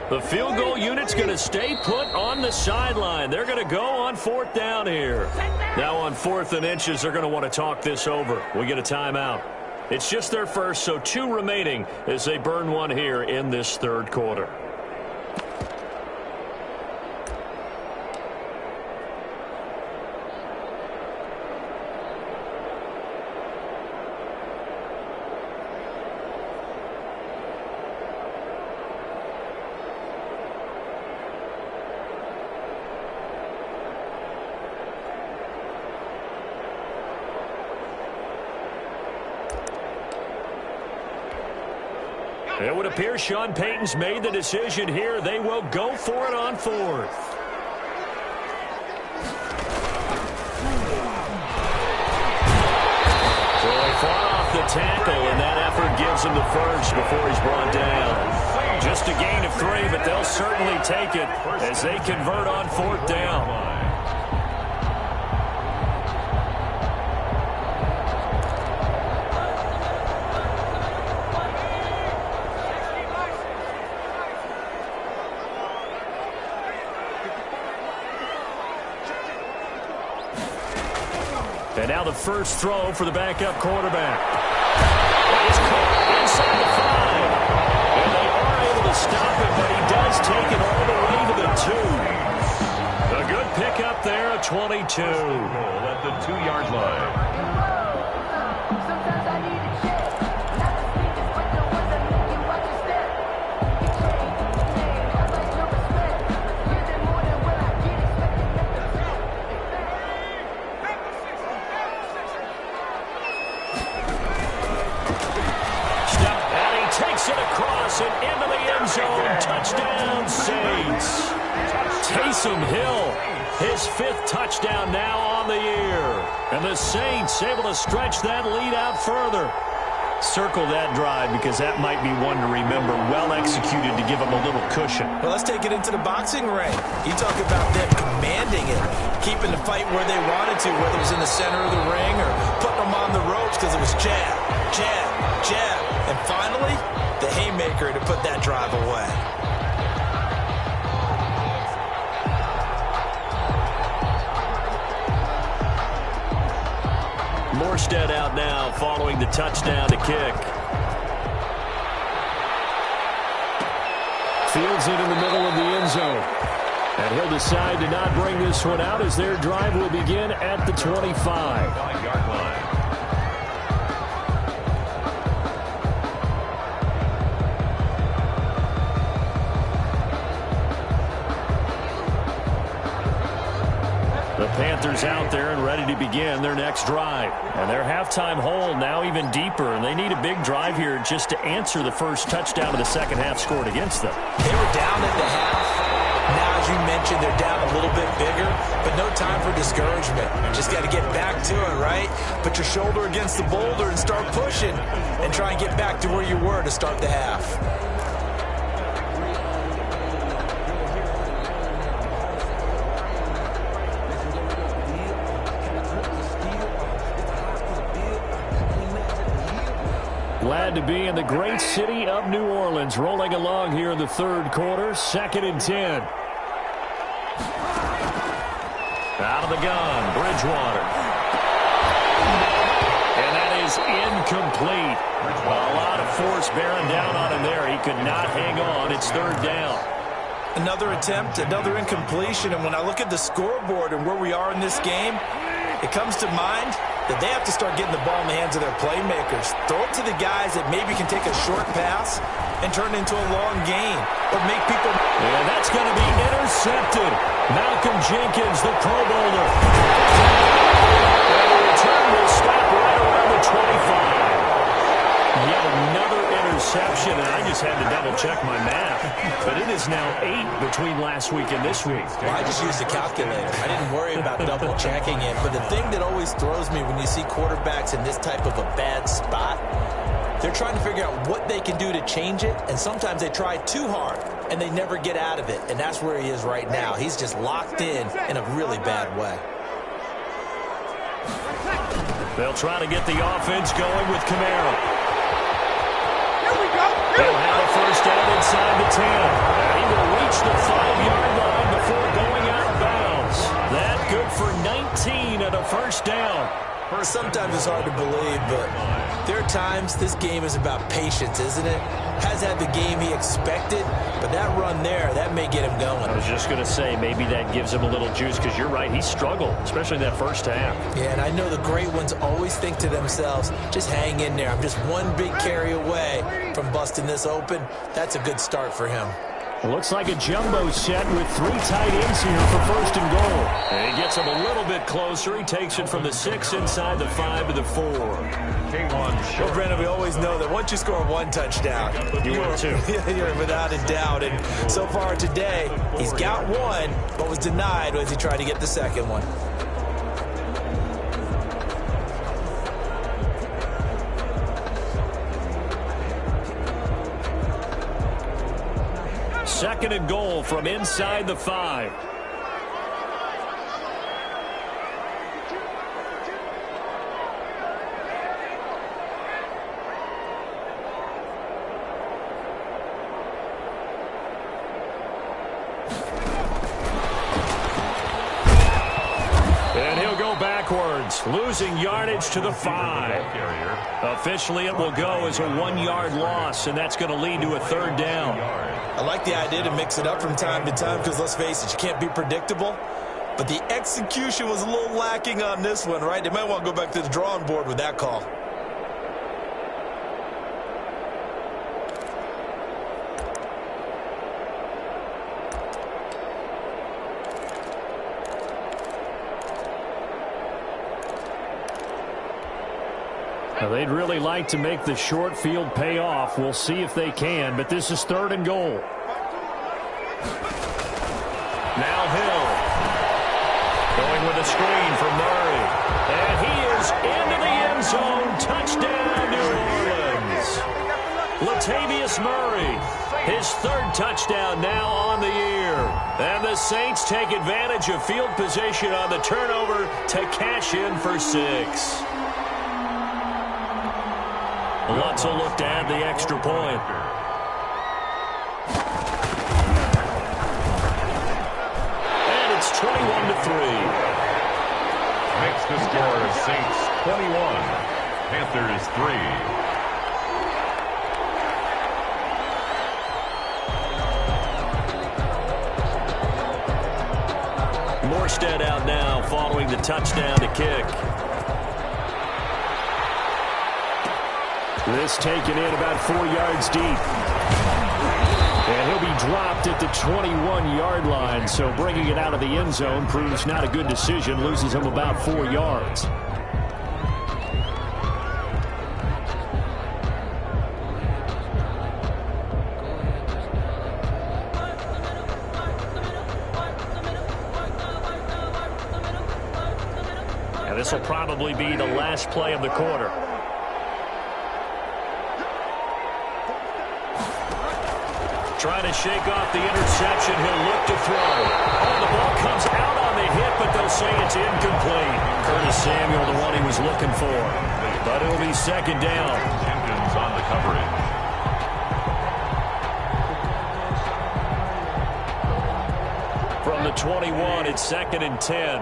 The field goal unit's going to stay put on the sideline. They're going to go on 4th down here. Now on 4th and inches, they're going to want to talk this over. We get a timeout. It's just their first, so 2 remaining as they burn one here in this 3rd quarter. It would appear Sean Payton's made the decision here. They will go for it on 4th. So they fought off the tackle, and that effort gives him the first before he's brought down. Just a gain of 3, but they'll certainly take it as they convert on 4th down. And now the first throw for the backup quarterback. He's caught inside the 5. And they are able to stop him, but he does take it all the way to the 2. A good pickup there, a 22. At the 2-yard line. And into the end zone. Touchdown, Saints. Taysom Hill, his 5th touchdown now on the year. And the Saints able to stretch that lead out further. Circle that drive because that might be one to remember. Well executed to give them a little cushion. Well, let's take it into the boxing ring. You talk about them commanding it, keeping the fight where they wanted to, whether it was in the center of the ring or putting them on the ropes because it was jab, jab, jab. And finally, the haymaker to put that drive away. Morstead out now following the touchdown to kick. Fields it in the middle of the end zone. And he'll decide to not bring this one out as their drive will begin at the 25. 9-yard line. The Panthers out there and ready to begin their next drive. And their halftime hole now even deeper, and they need a big drive here just to answer the first touchdown of the second half scored against them. They were down at the half. Now, as you mentioned, they're down a little bit bigger, but no time for discouragement. Just got to get back to it, right? Put your shoulder against the boulder and start pushing and try and get back to where you were to start the half. Glad to be in the great city of New Orleans, rolling along here in the third quarter, 2nd and 10. Out of the gun, Bridgewater. And that is incomplete. A lot of force bearing down on him there. He could not hang on. It's 3rd down. Another attempt, another incompletion, and when I look at the scoreboard and where we are in this game, it comes to mind that they have to start getting the ball in the hands of their playmakers. Throw it to the guys that maybe can take a short pass and turn it into a long gain or make people... And that's going to be intercepted. Malcolm Jenkins, the Pro Bowler. And the return will stop right around the 25. Yet another interception, and I just had to double-check my math. But it is now 8 between last week and this week. Well, I just used a calculator. I didn't worry about double-checking it. But the thing that always throws me when you see quarterbacks in this type of a bad spot, they're trying to figure out what they can do to change it, and sometimes they try too hard, and they never get out of it. And that's where he is right now. He's just locked in a really bad way. They'll try to get the offense going with Kamara. They'll have a first down inside the 10. And he will reach the 5-yard line before going out of bounds. That good for 19 and a first down. Sometimes it's hard to believe, but there are times this game is about patience, isn't it? Has had the game he expected, but that run there, that may get him going. I was just going to say, maybe that gives him a little juice, because you're right, he struggled, especially in that first half. Yeah, and I know the great ones always think to themselves, just hang in there. I'm just one big carry away from busting this open. That's a good start for him. Looks like a jumbo set with 3 tight ends here for 1st and goal. And he gets him a little bit closer. He takes it from the 6 inside the 5 to the 4. Well, Brandon, we always know that once you score 1 touchdown, you're 2. You're without a doubt. And so far today, he's got 1, but was denied as he tried to get the second one. Second and goal from inside the 5. And he'll go go backwards, losing yardage to the 5. Officially, it will go as a 1-yard loss, and that's going to lead to a 3rd down. I like the idea to mix it up from time to time because, let's face it, you can't be predictable. But the execution was a little lacking on this one, right? They might want to go back to the drawing board with that call. Now, they'd really like to make the short field pay off. We'll see if they can, but this is 3rd and goal. Now Hill. Going with a screen for Murray. And he is into the end zone. Touchdown, New Orleans. Latavius Murray, his 3rd touchdown now on the year. And the Saints take advantage of field position on the turnover to cash in for 6. Lutz will look to add the extra point. And it's 21-3. Makes the score Saints 21, Panthers 3. Morstead out now following the touchdown to kick. This taken in about 4 yards deep. And he'll be dropped at the 21-yard line, so bringing it out of the end zone proves not a good decision, loses him about 4 yards. And this will probably be the last play of the quarter. Trying to shake off the interception. He'll look to throw. Oh, the ball comes out on the hit, but they'll say it's incomplete. Curtis Samuel, the one he was looking for. But it'll be 2nd down. Jenkins on the coverage. From the 21, it's 2nd and 10.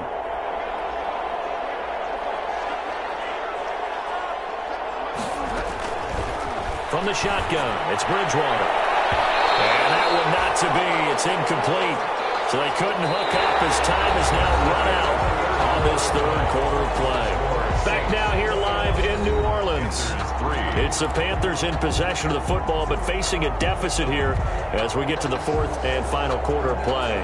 From the shotgun, it's Bridgewater. And that one not to be. It's incomplete. So they couldn't hook up as time is now run out on this 3rd quarter play. Back now here live in New Orleans. It's the Panthers in possession of the football, but facing a deficit here as we get to the 4th and final quarter play.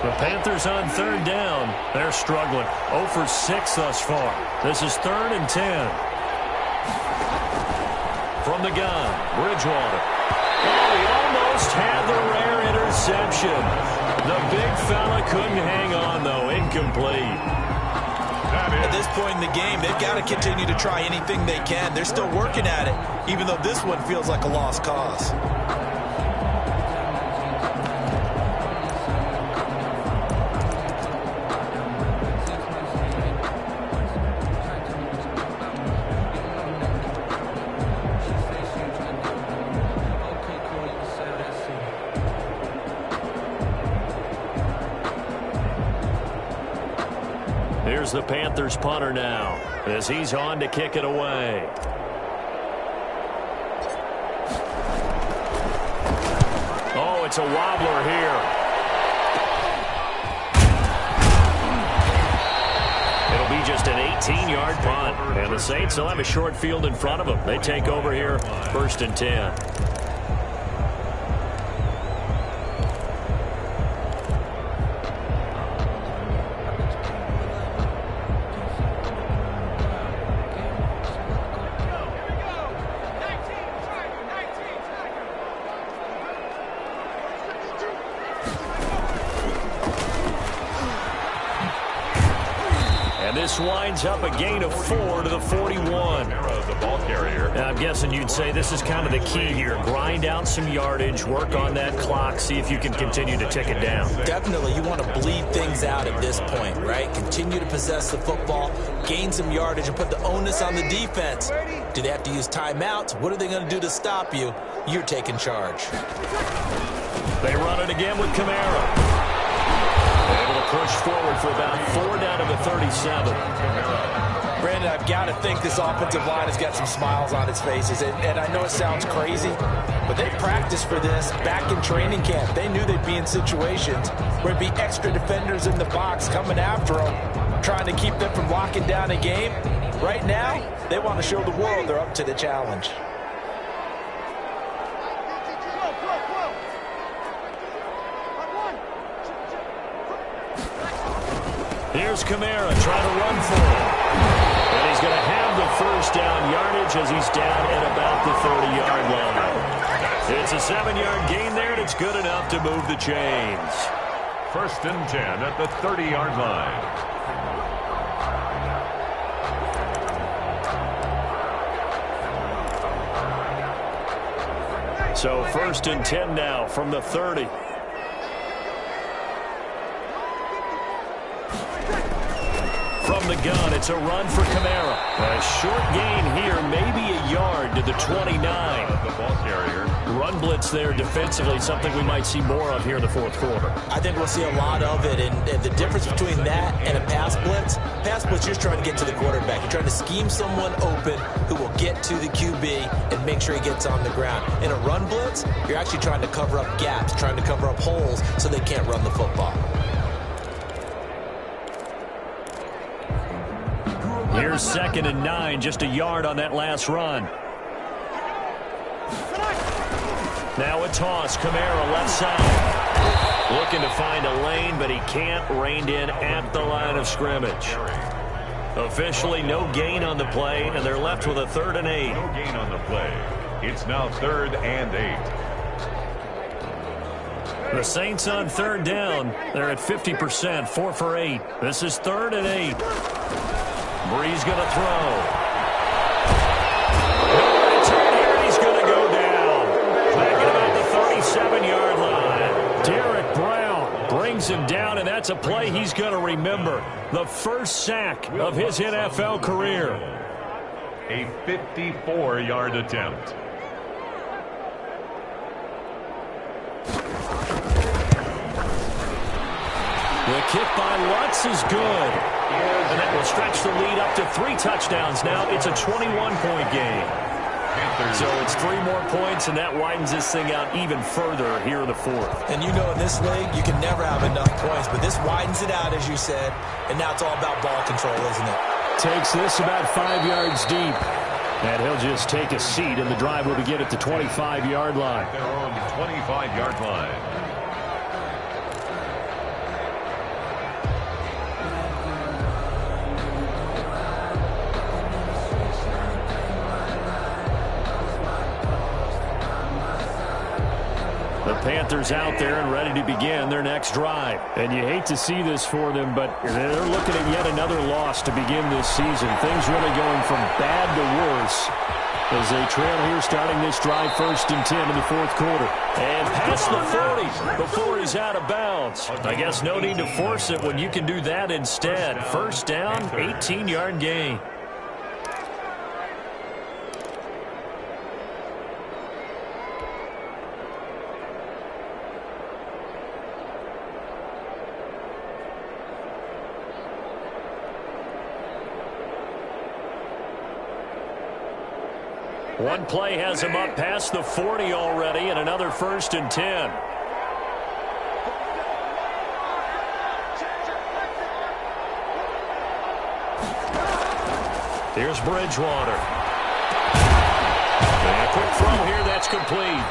The Panthers on 3rd down. They're struggling. 0 for 6 thus far. This is 3rd and 10. From the gun, Bridgewater. Oh, he almost had the rare interception. The big fella couldn't hang on, though. Incomplete. At this point in the game, they've got to continue to try anything they can. They're still working at it, even though this one feels like a lost cause. Here's the Panthers punter now as he's on to kick it away. Oh, it's a wobbler here. It'll be just an 18-yard punt. And the Saints will have a short field in front of them. They take over here, 1st and 10. This winds up a gain of 4 to the 41. The ball carrier. And I'm guessing you'd say this is kind of the key here. Grind out some yardage, work on that clock, see if you can continue to tick it down. Definitely, you want to bleed things out at this point, right? Continue to possess the football, gain some yardage, and put the onus on the defense. Do they have to use timeouts? What are they going to do to stop you? You're taking charge. They run it again with Kamara. Able to push forward for about 4 down to the 37. Brandon, I've got to think this offensive line has got some smiles on its faces. And I know it sounds crazy, but they practiced for this back in training camp. They knew they'd be in situations where there'd be extra defenders in the box coming after them, trying to keep them from locking down a game. Right now, they want to show the world they're up to the challenge. Here's Kamara trying to run for it. And he's going to have the first down yardage as he's down at about the 30-yard line. It's a 7-yard gain there, and it's good enough to move the chains. 1st and 10 at the 30-yard line. So 1st and 10 now from the 30. From the gun, it's a run for Kamara. A short gain here, maybe a yard to the 29. The ball carrier. Run blitz there defensively, something we might see more of here in the 4th quarter. I think we'll see a lot of it, and the difference between that and a pass blitz, you're just trying to get to the quarterback. You're trying to scheme someone open who will get to the QB and make sure he gets on the ground. In a run blitz, you're actually trying to cover up gaps, trying to cover up holes so they can't run the football. Here's 2nd and 9, just a yard on that last run. Now a toss, Kamara left side. Looking to find a lane, but he can't. Reined in at the line of scrimmage. Officially no gain on the play, and they're left with a 3rd and 8. No gain on the play. It's now 3rd and 8. The Saints on 3rd down. They're at 50%, 4 for 8. This is 3rd and 8. Bree's going to throw. Here he's going to go down. Back at about the 37-yard line. Derek Brown brings him down, and that's a play he's going to remember. The first sack of his NFL career. A 54-yard attempt. The kick by Lutz is good. And that will stretch the lead up to 3 touchdowns now. It's a 21-point game. So it's 3 more points, and that widens this thing out even further here in the 4th. And you know in this league, you can never have enough points, but this widens it out, as you said, and now it's all about ball control, isn't it? Takes this about 5 yards deep. And he'll just take a seat, and the drive will begin at the 25-yard line. They're on the 25-yard line. The Panthers out there and ready to begin their next drive. And you hate to see this for them, but they're looking at yet another loss to begin this season. Things really going from bad to worse as they trail here starting this drive 1st and 10 in the 4th quarter. And past the 40 before he's out of bounds. I guess no need to force it when you can do that instead. 1st down, 18-yard gain. One play has him up past the 40 already, and another 1st and 10. Here's Bridgewater. And a quick throw here, that's complete.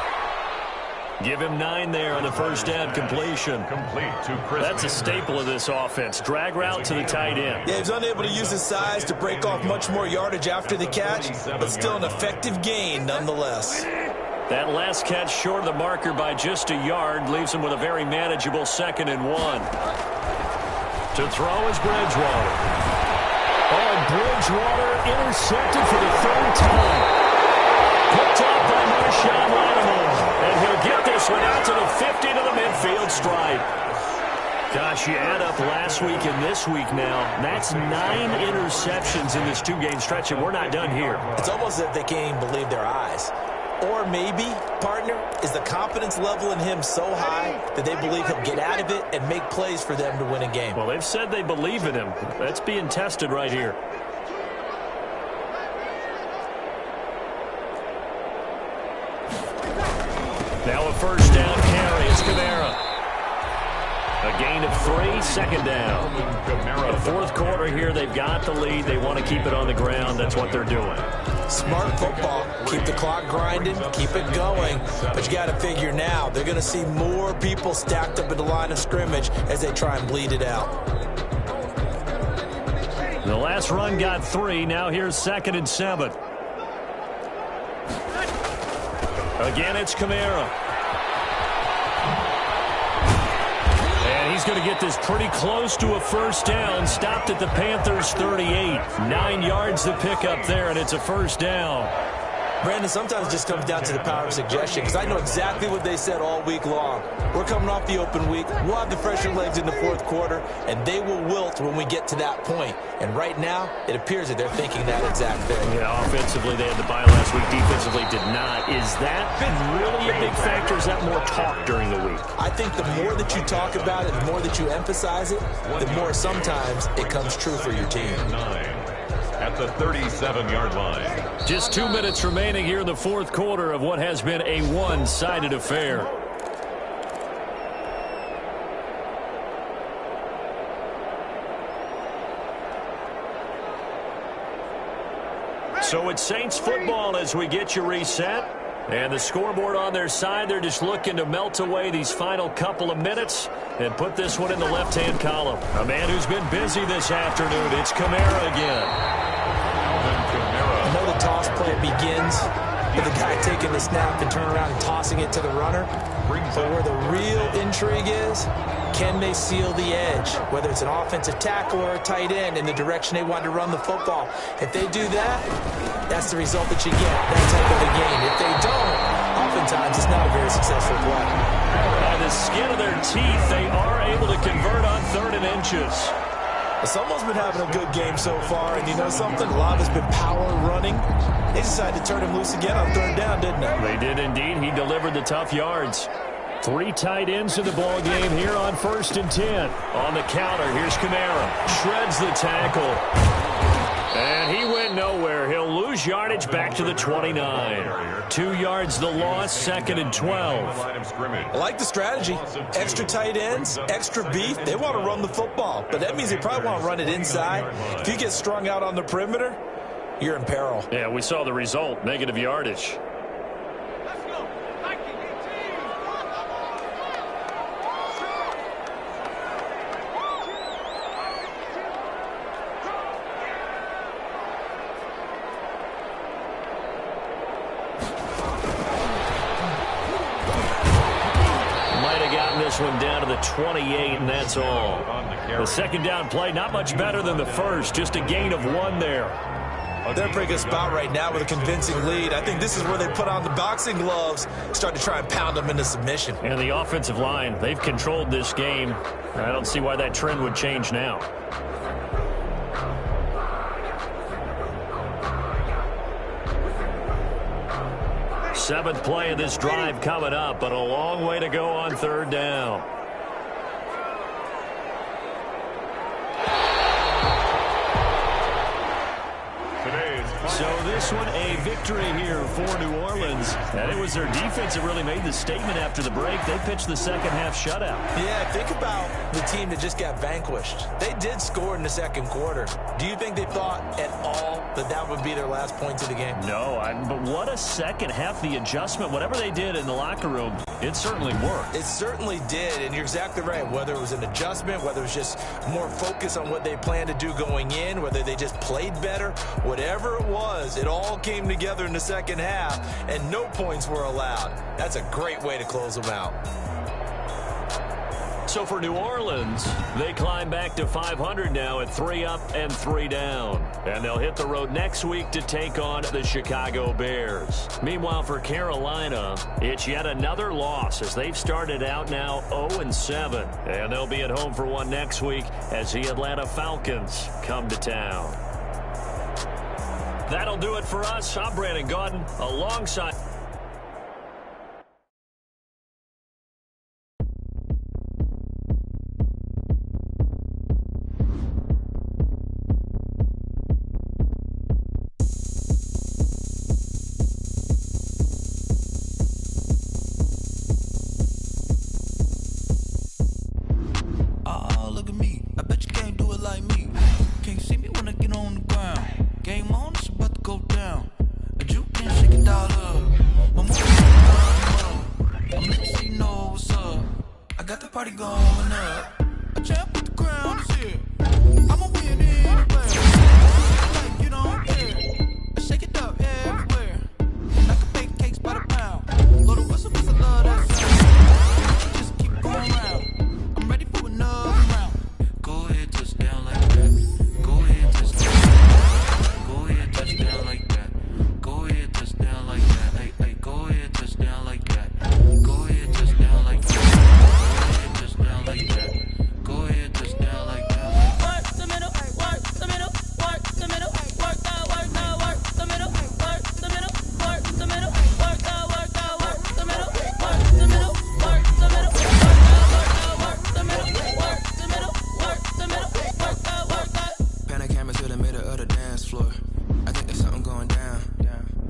Give him 9 there on the first down completion. Complete to Chris. That's a staple of this offense. Drag route to the tight end. Yeah, he's unable to use his size to break off much more yardage after the catch, but still an effective gain nonetheless. That last catch short of the marker by just a yard leaves him with a very manageable 2nd and 1. To throw is Bridgewater. Oh, Bridgewater intercepted for the 3rd time. Picked up by Marshawn Lattimore. And he'll get this one out to the 50 to the midfield stripe. Gosh, you add up last week and this week now. That's 9 interceptions in this 2-game stretch, and we're not done here. It's almost as if they can't even believe their eyes. Or maybe, partner, is the confidence level in him so high that they believe he'll get out of it and make plays for them to win a game? Well, they've said they believe in him. That's being tested right here. Now a first down carry. It's Kamara. A gain of 3, second down. The fourth quarter here, they've got the lead. They want to keep it on the ground. That's what they're doing. Smart football. Keep the clock grinding. Keep it going. But you got to figure now, they're going to see more people stacked up at the line of scrimmage as they try and bleed it out. The last run got 3. Now here's 2nd and 7. Again, it's Kamara. And he's going to get this pretty close to a first down. Stopped at the Panthers' 38. 9 yards to pick up there, and it's a first down. Brandon, sometimes it just comes down to the power of suggestion, because I know exactly what they said all week long. We're coming off the open week. We'll have the fresher legs in the fourth quarter, and they will wilt when we get to that point. And right now, it appears that they're thinking that exact thing. Yeah, offensively, they had the bye last week. Defensively, did not. Is that really a big factor? Is that more talk during the week? I think the more that you talk about it, the more that you emphasize it, the more sometimes it comes true for your team. At the 37-yard line. Just 2 minutes remaining here in the fourth quarter of what has been a one-sided affair. So it's Saints football as we get you reset. And the scoreboard on their side, they're just looking to melt away these final couple of minutes and put this one in the left-hand column. A man who's been busy this afternoon, it's Kamara again. I know the toss play begins with the guy taking the snap and turning around and tossing it to the runner. But where the real intrigue is, can they seal the edge, whether it's an offensive tackle or a tight end, in the direction they want to run the football? If they do that, that's the result that you get, that type of a game. If they don't, oftentimes it's not a very successful play. By the skin of their teeth, they are able to convert on 3rd and inches. Someone's been having a good game so far, and you know something? A lot has been power running. They decided to turn him loose again on 3rd down, didn't they? They did indeed. He delivered the tough yards. 3 tight ends in the ball game here on 1st and 10. On the counter, here's Kamara. Shreds the tackle. And he went nowhere. He'll lose yardage back to the 29. 2 yards the loss, 2nd and 12. I like the strategy. Extra tight ends, extra beef. They want to run the football, but that means they probably want to run it inside. If you get strung out on the perimeter, you're in peril. Yeah, we saw the result, negative yardage. One down to the 28, and that's all. The second down play, not much better than the first, just a gain of 1 there. They're in a pretty good spot right now with a convincing lead. I think this is where they put on the boxing gloves, start to try and pound them into submission. And the offensive line, they've controlled this game. I don't see why that trend would change now. Seventh play of this drive coming up, but a long way to go on 3rd down. So this one a victory here for New Orleans. And it was their defense that really made the statement after the break. They pitched the second half shutout. Yeah, think about the team that just got vanquished. They did score in the second quarter. Do you think they thought at all that that would be their last points of the game? No, but what a second half. The adjustment, whatever they did in the locker room, it certainly worked. It certainly did, and you're exactly right. Whether it was an adjustment, whether it was just more focus on what they planned to do going in, whether they just played better, whatever it was, it all came together in the second half, and no points were allowed. That's a great way to close them out. So for New Orleans, they climb back to 500 now at 3 up and 3 down. And they'll hit the road next week to take on the Chicago Bears. Meanwhile, for Carolina, it's yet another loss as they've started out now 0-7. And they'll be at home for one next week as the Atlanta Falcons come to town. That'll do it for us. I'm Brandon Gaudin alongside... oh, look at me. I bet you can't do it like me. Can't see me when I get on the ground. Game on, it's about to go down. A juke can shake it all up. My movie I'm letting you know what's up. I got the party going up. A champ with the crown is here. I'ma win anywhere. Like you don't care. I shake it up everywhere. I can bake cakes by the pound. Go to Whistle, I love that sound. Just keep going round. I'm ready for another round. Go ahead, touch down like that. Go ahead, touch down. Go ahead, touch down like that. Go ahead, touch down like that. Hey, hey, go ahead, touch down like that. Go ahead, touch down like that. Go ahead, touch down like that. Go ahead, touch down like that. Work the middle, work the middle, work the middle, work the middle, work the middle, work the middle, work the middle, work the middle, work the middle, work the middle, work the middle, work the middle, work the middle, work the middle, work the. Pan a camera to the middle of the dance floor. I think there's something going down.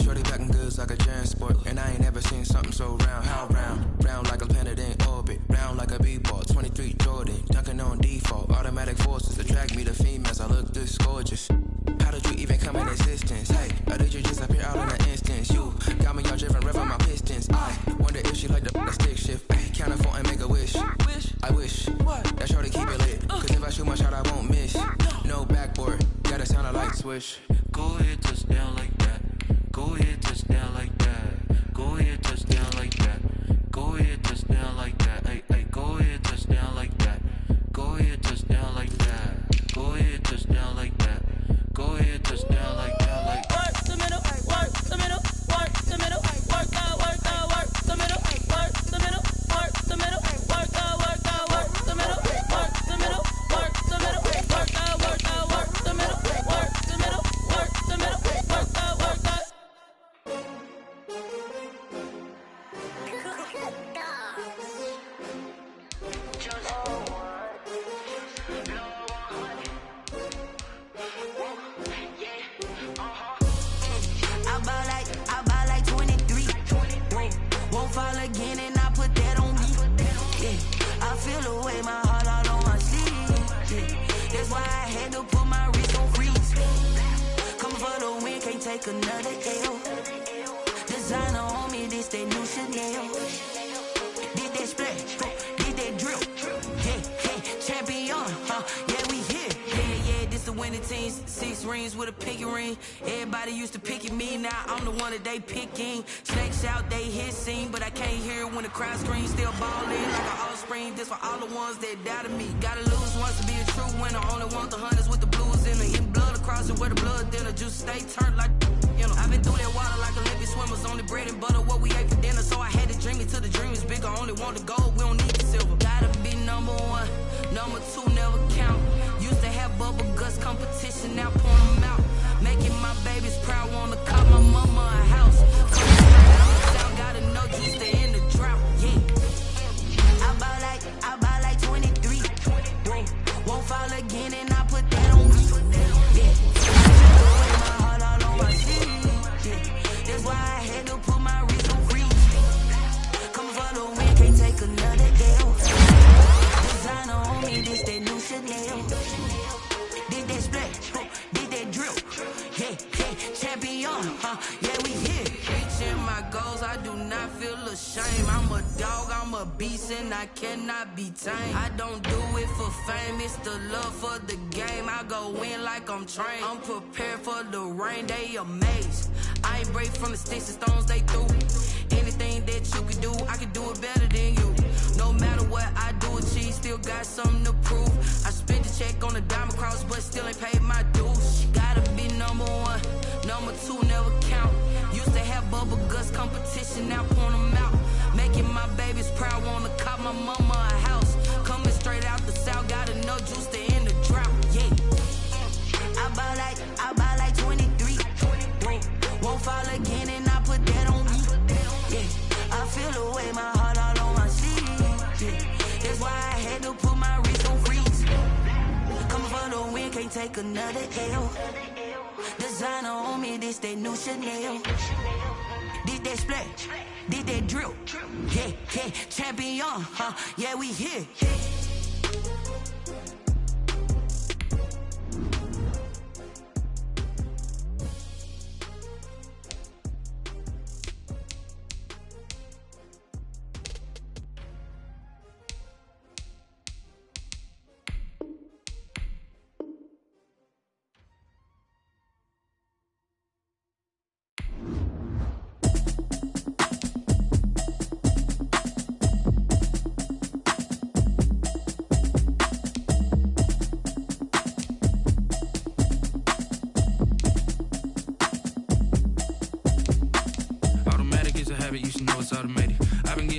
Shorty backing goods like a transport, and I ain't never seen something so round. How round? Round like a planet in orbit, round like a b-ball. 23 Jordan, dunking on default. Automatic forces attract me to females. I look this gorgeous. How did you even come in existence? Hey, or did you just appear out in an instance? You got me all driven, revving my pistons. I wonder if she like the stick shift. Hey, count it for and make a wish. I wish that shorty keep it lit. Cause if I shoot my shot, I won't miss. No backboard, gotta sound a light switch. Go ahead, touch down like that. Go ahead, touch down like that. Go ahead, touch down like that. Go ahead, touch down like that. Hey, hey, go ahead, touch down like that. Go ahead, touch down like that. Go ahead, touch down like that. Go ahead, touch down like that. Like Work the middle, work the middle, work the middle, work the middle, work the middle, work the middle, work the middle, work the middle, work the middle, work the middle, work the middle, work the middle, work the middle, work the middle, work the. I buy like 23. Won't fall again and I put that on me. Yeah, I feel the way my heart all on my sleeve. Yeah, that's why I had to put my wrist on freeze. Coming for the win, can't take another L. Designer on me, this that new Chanel. Did that splash, did that drill. Yeah, champion, yeah, we here. Yeah, this the winning team. 6 rings with a pinky ring. Everybody used to pick at me, now I'm the one that they picking. Snakes out, they hit scene, but I can't hear it when the crowd screams. Still ballin' like an offspring. This for all the ones that doubted me. Gotta lose once to be a true winner. Only want the hunters with the blues in the in blood across it where the blood dinner. Juice stay turned like you know. I've been through that water like Olympic swimmers. Only bread and butter what we ate for dinner. So I had to dream it till the dream is bigger. Only want the gold, we don't need the silver. Gotta be number 1, number 2 never count. Used to have bubble guts competition, now pouring them out. Making my babies proud, wanna call my mama a house. Coming straight out the south, gotta know juice to end the drought. Yeah, I buy like 23. Won't fall again and I put that on me. Yeah, I feel the way my heart all on my sleeve. Yeah, that's why I had to put my wrist on freeze. Coming for the win, can't take another L. Designer on me, this that new Chanel. Did that splash, did that drill. Yeah, champion, yeah, we here. Reaching my goals, I do not feel ashamed. I'm a dog, I'm a beast, and I cannot be tamed. I don't do it for fame, it's the love for the game. I go in like I'm trained. I'm prepared for the rain, they amazed. I ain't break from the sticks and stones they threw. Anything that you can do, I can do it better than you. No matter what I do, achieve, still got something to prove. I spent the check on the diamond cross, but still ain't paid my dues. Gotta be number 1, number 2 never count. Used to have bubble guts competition, now pouring them out. Making my babies proud, wanna call my mama a house. Coming straight out the south, gotta know juice to end the drought. Yeah, I buy like 23. Won't fall again and I put that on me. Yeah, I feel the way my heart all on my sleeve. Yeah, that's why I had to put my wrist on freeze. Coming for the win, can't take another L. Designer on me, this that new Chanel. Did that splash, did that drill. Yeah, champion, yeah, we here.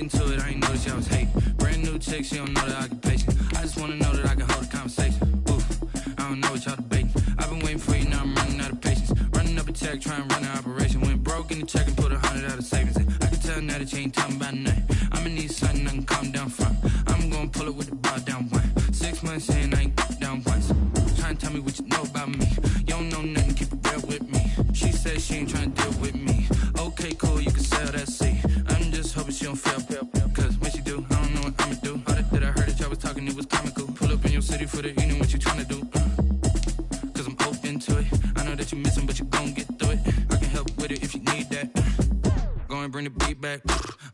getting to it, I ain't noticed y'all was hating. Brand new chick, she don't know the occupation. I just wanna know that I can hold a conversation. Oof, I don't know what y'all debating. I've been waiting for you, now I'm running out of patience. Running up a check, trying to run an operation. Went broke in the check and put 100 out of savings in. I can tell now that you ain't talking about nothing. I'ma need something I can calm down from. I'm gonna pull it with the bar down one. 6 months in, I ain't down once. Trying to tell me what you know about me. You don't know nothing, keep it real with me. She said she ain't trying to deal with me. Okay, cool, you can sell that seat. I'm just hoping she don't fail. Cause when she do, I don't know what I'ma do. All that I heard that y'all was talking, it was comical. Pull up in your city for the evening, what you trying to do? Cause I'm open to it. I know that you missing, but you gon' get through it. I can help with it if you need that. Go and bring the beat back.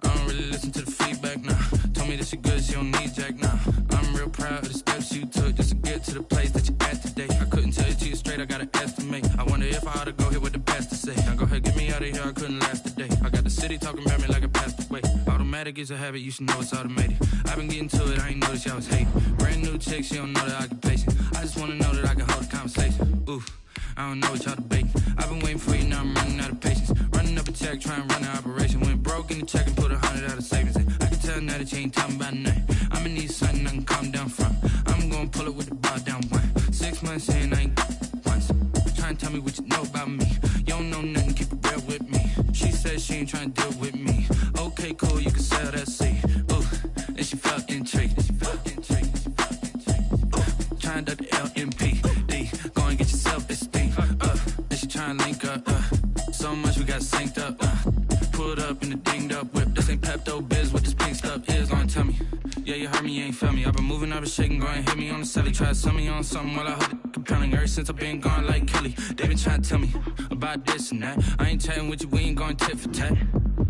I don't really listen to the feedback, nah. Told me that she good, she don't need jack, nah. I'm real proud of the steps you took just to get to the place that you at today. I couldn't tell you to you straight, I gotta estimate. I wonder if I ought to go here with the best to say. Now go ahead, get me out of here, I couldn't last a day. I got the city talking about me like I passed away. Automatic is a habit, you should know it's automated. I've been getting to it, I ain't noticed y'all was hating. Brand new chick, she don't know the occupation. I just wanna know that I can hold a conversation. Oof, I don't know what y'all debating. I've been waiting for you, now I'm running out of patience. Running up a check, trying to run an operation. Went broke in the check and put 100 out of savings in. I can tell now that you ain't talking about nothing. I'ma need something I can calm down from. I'm gonna pull it with the bar down one. 6 months in, I ain't once. Trying to tell me what you know about me. You don't know nothing, keep it real with me. She said she ain't trying to deal with me. Okay, cool, you can sell that seat. Ooh, and she felt intrigued. Trying to duck the LMPD. Go and get your self-esteem. And she trying to link up. So much we got synced up. Pulled up in the dinged up whip. This ain't Pepto-Biz, what this pink stuff is. Gonna tell me. Yeah, you heard me, you ain't felt me. I've been moving, I've been shaking, go and hit me on the celly. Try to sell me on something while I hold it compelling. Ever since I've been gone like Kelly, they been trying to tell me about this and that. I ain't chatting with you, we ain't going tit for tat.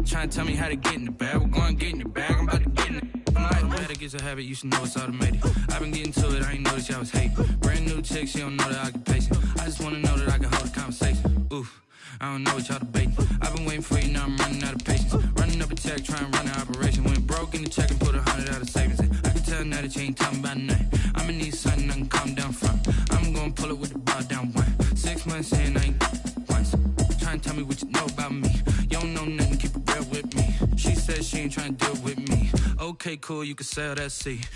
Trying to tell me how to get in the bag. We're going to get in the bag, I'm about to get in it. Automatic is a habit, you should know it's automated. I've been getting to it, I ain't noticed y'all was hating. Brand new chick, she don't know the occupation. I just wanna know that I can hold a conversation. Oof, I don't know what y'all debating. I've been waiting for you, now I'm running out of patience. Running up a check, trying to run an operation. Went broke in the check and put 100 out of savings in. I can tell now that you ain't talking about nothing. I'ma need something I can calm down from. I'm gonna pull it with the bar down one. 6 months in, I ain't once. Trying to tell me what you know about me. You don't know nothing, keep it real with me. She said she ain't trying to deal with me. Okay, cool, you can sell that seat.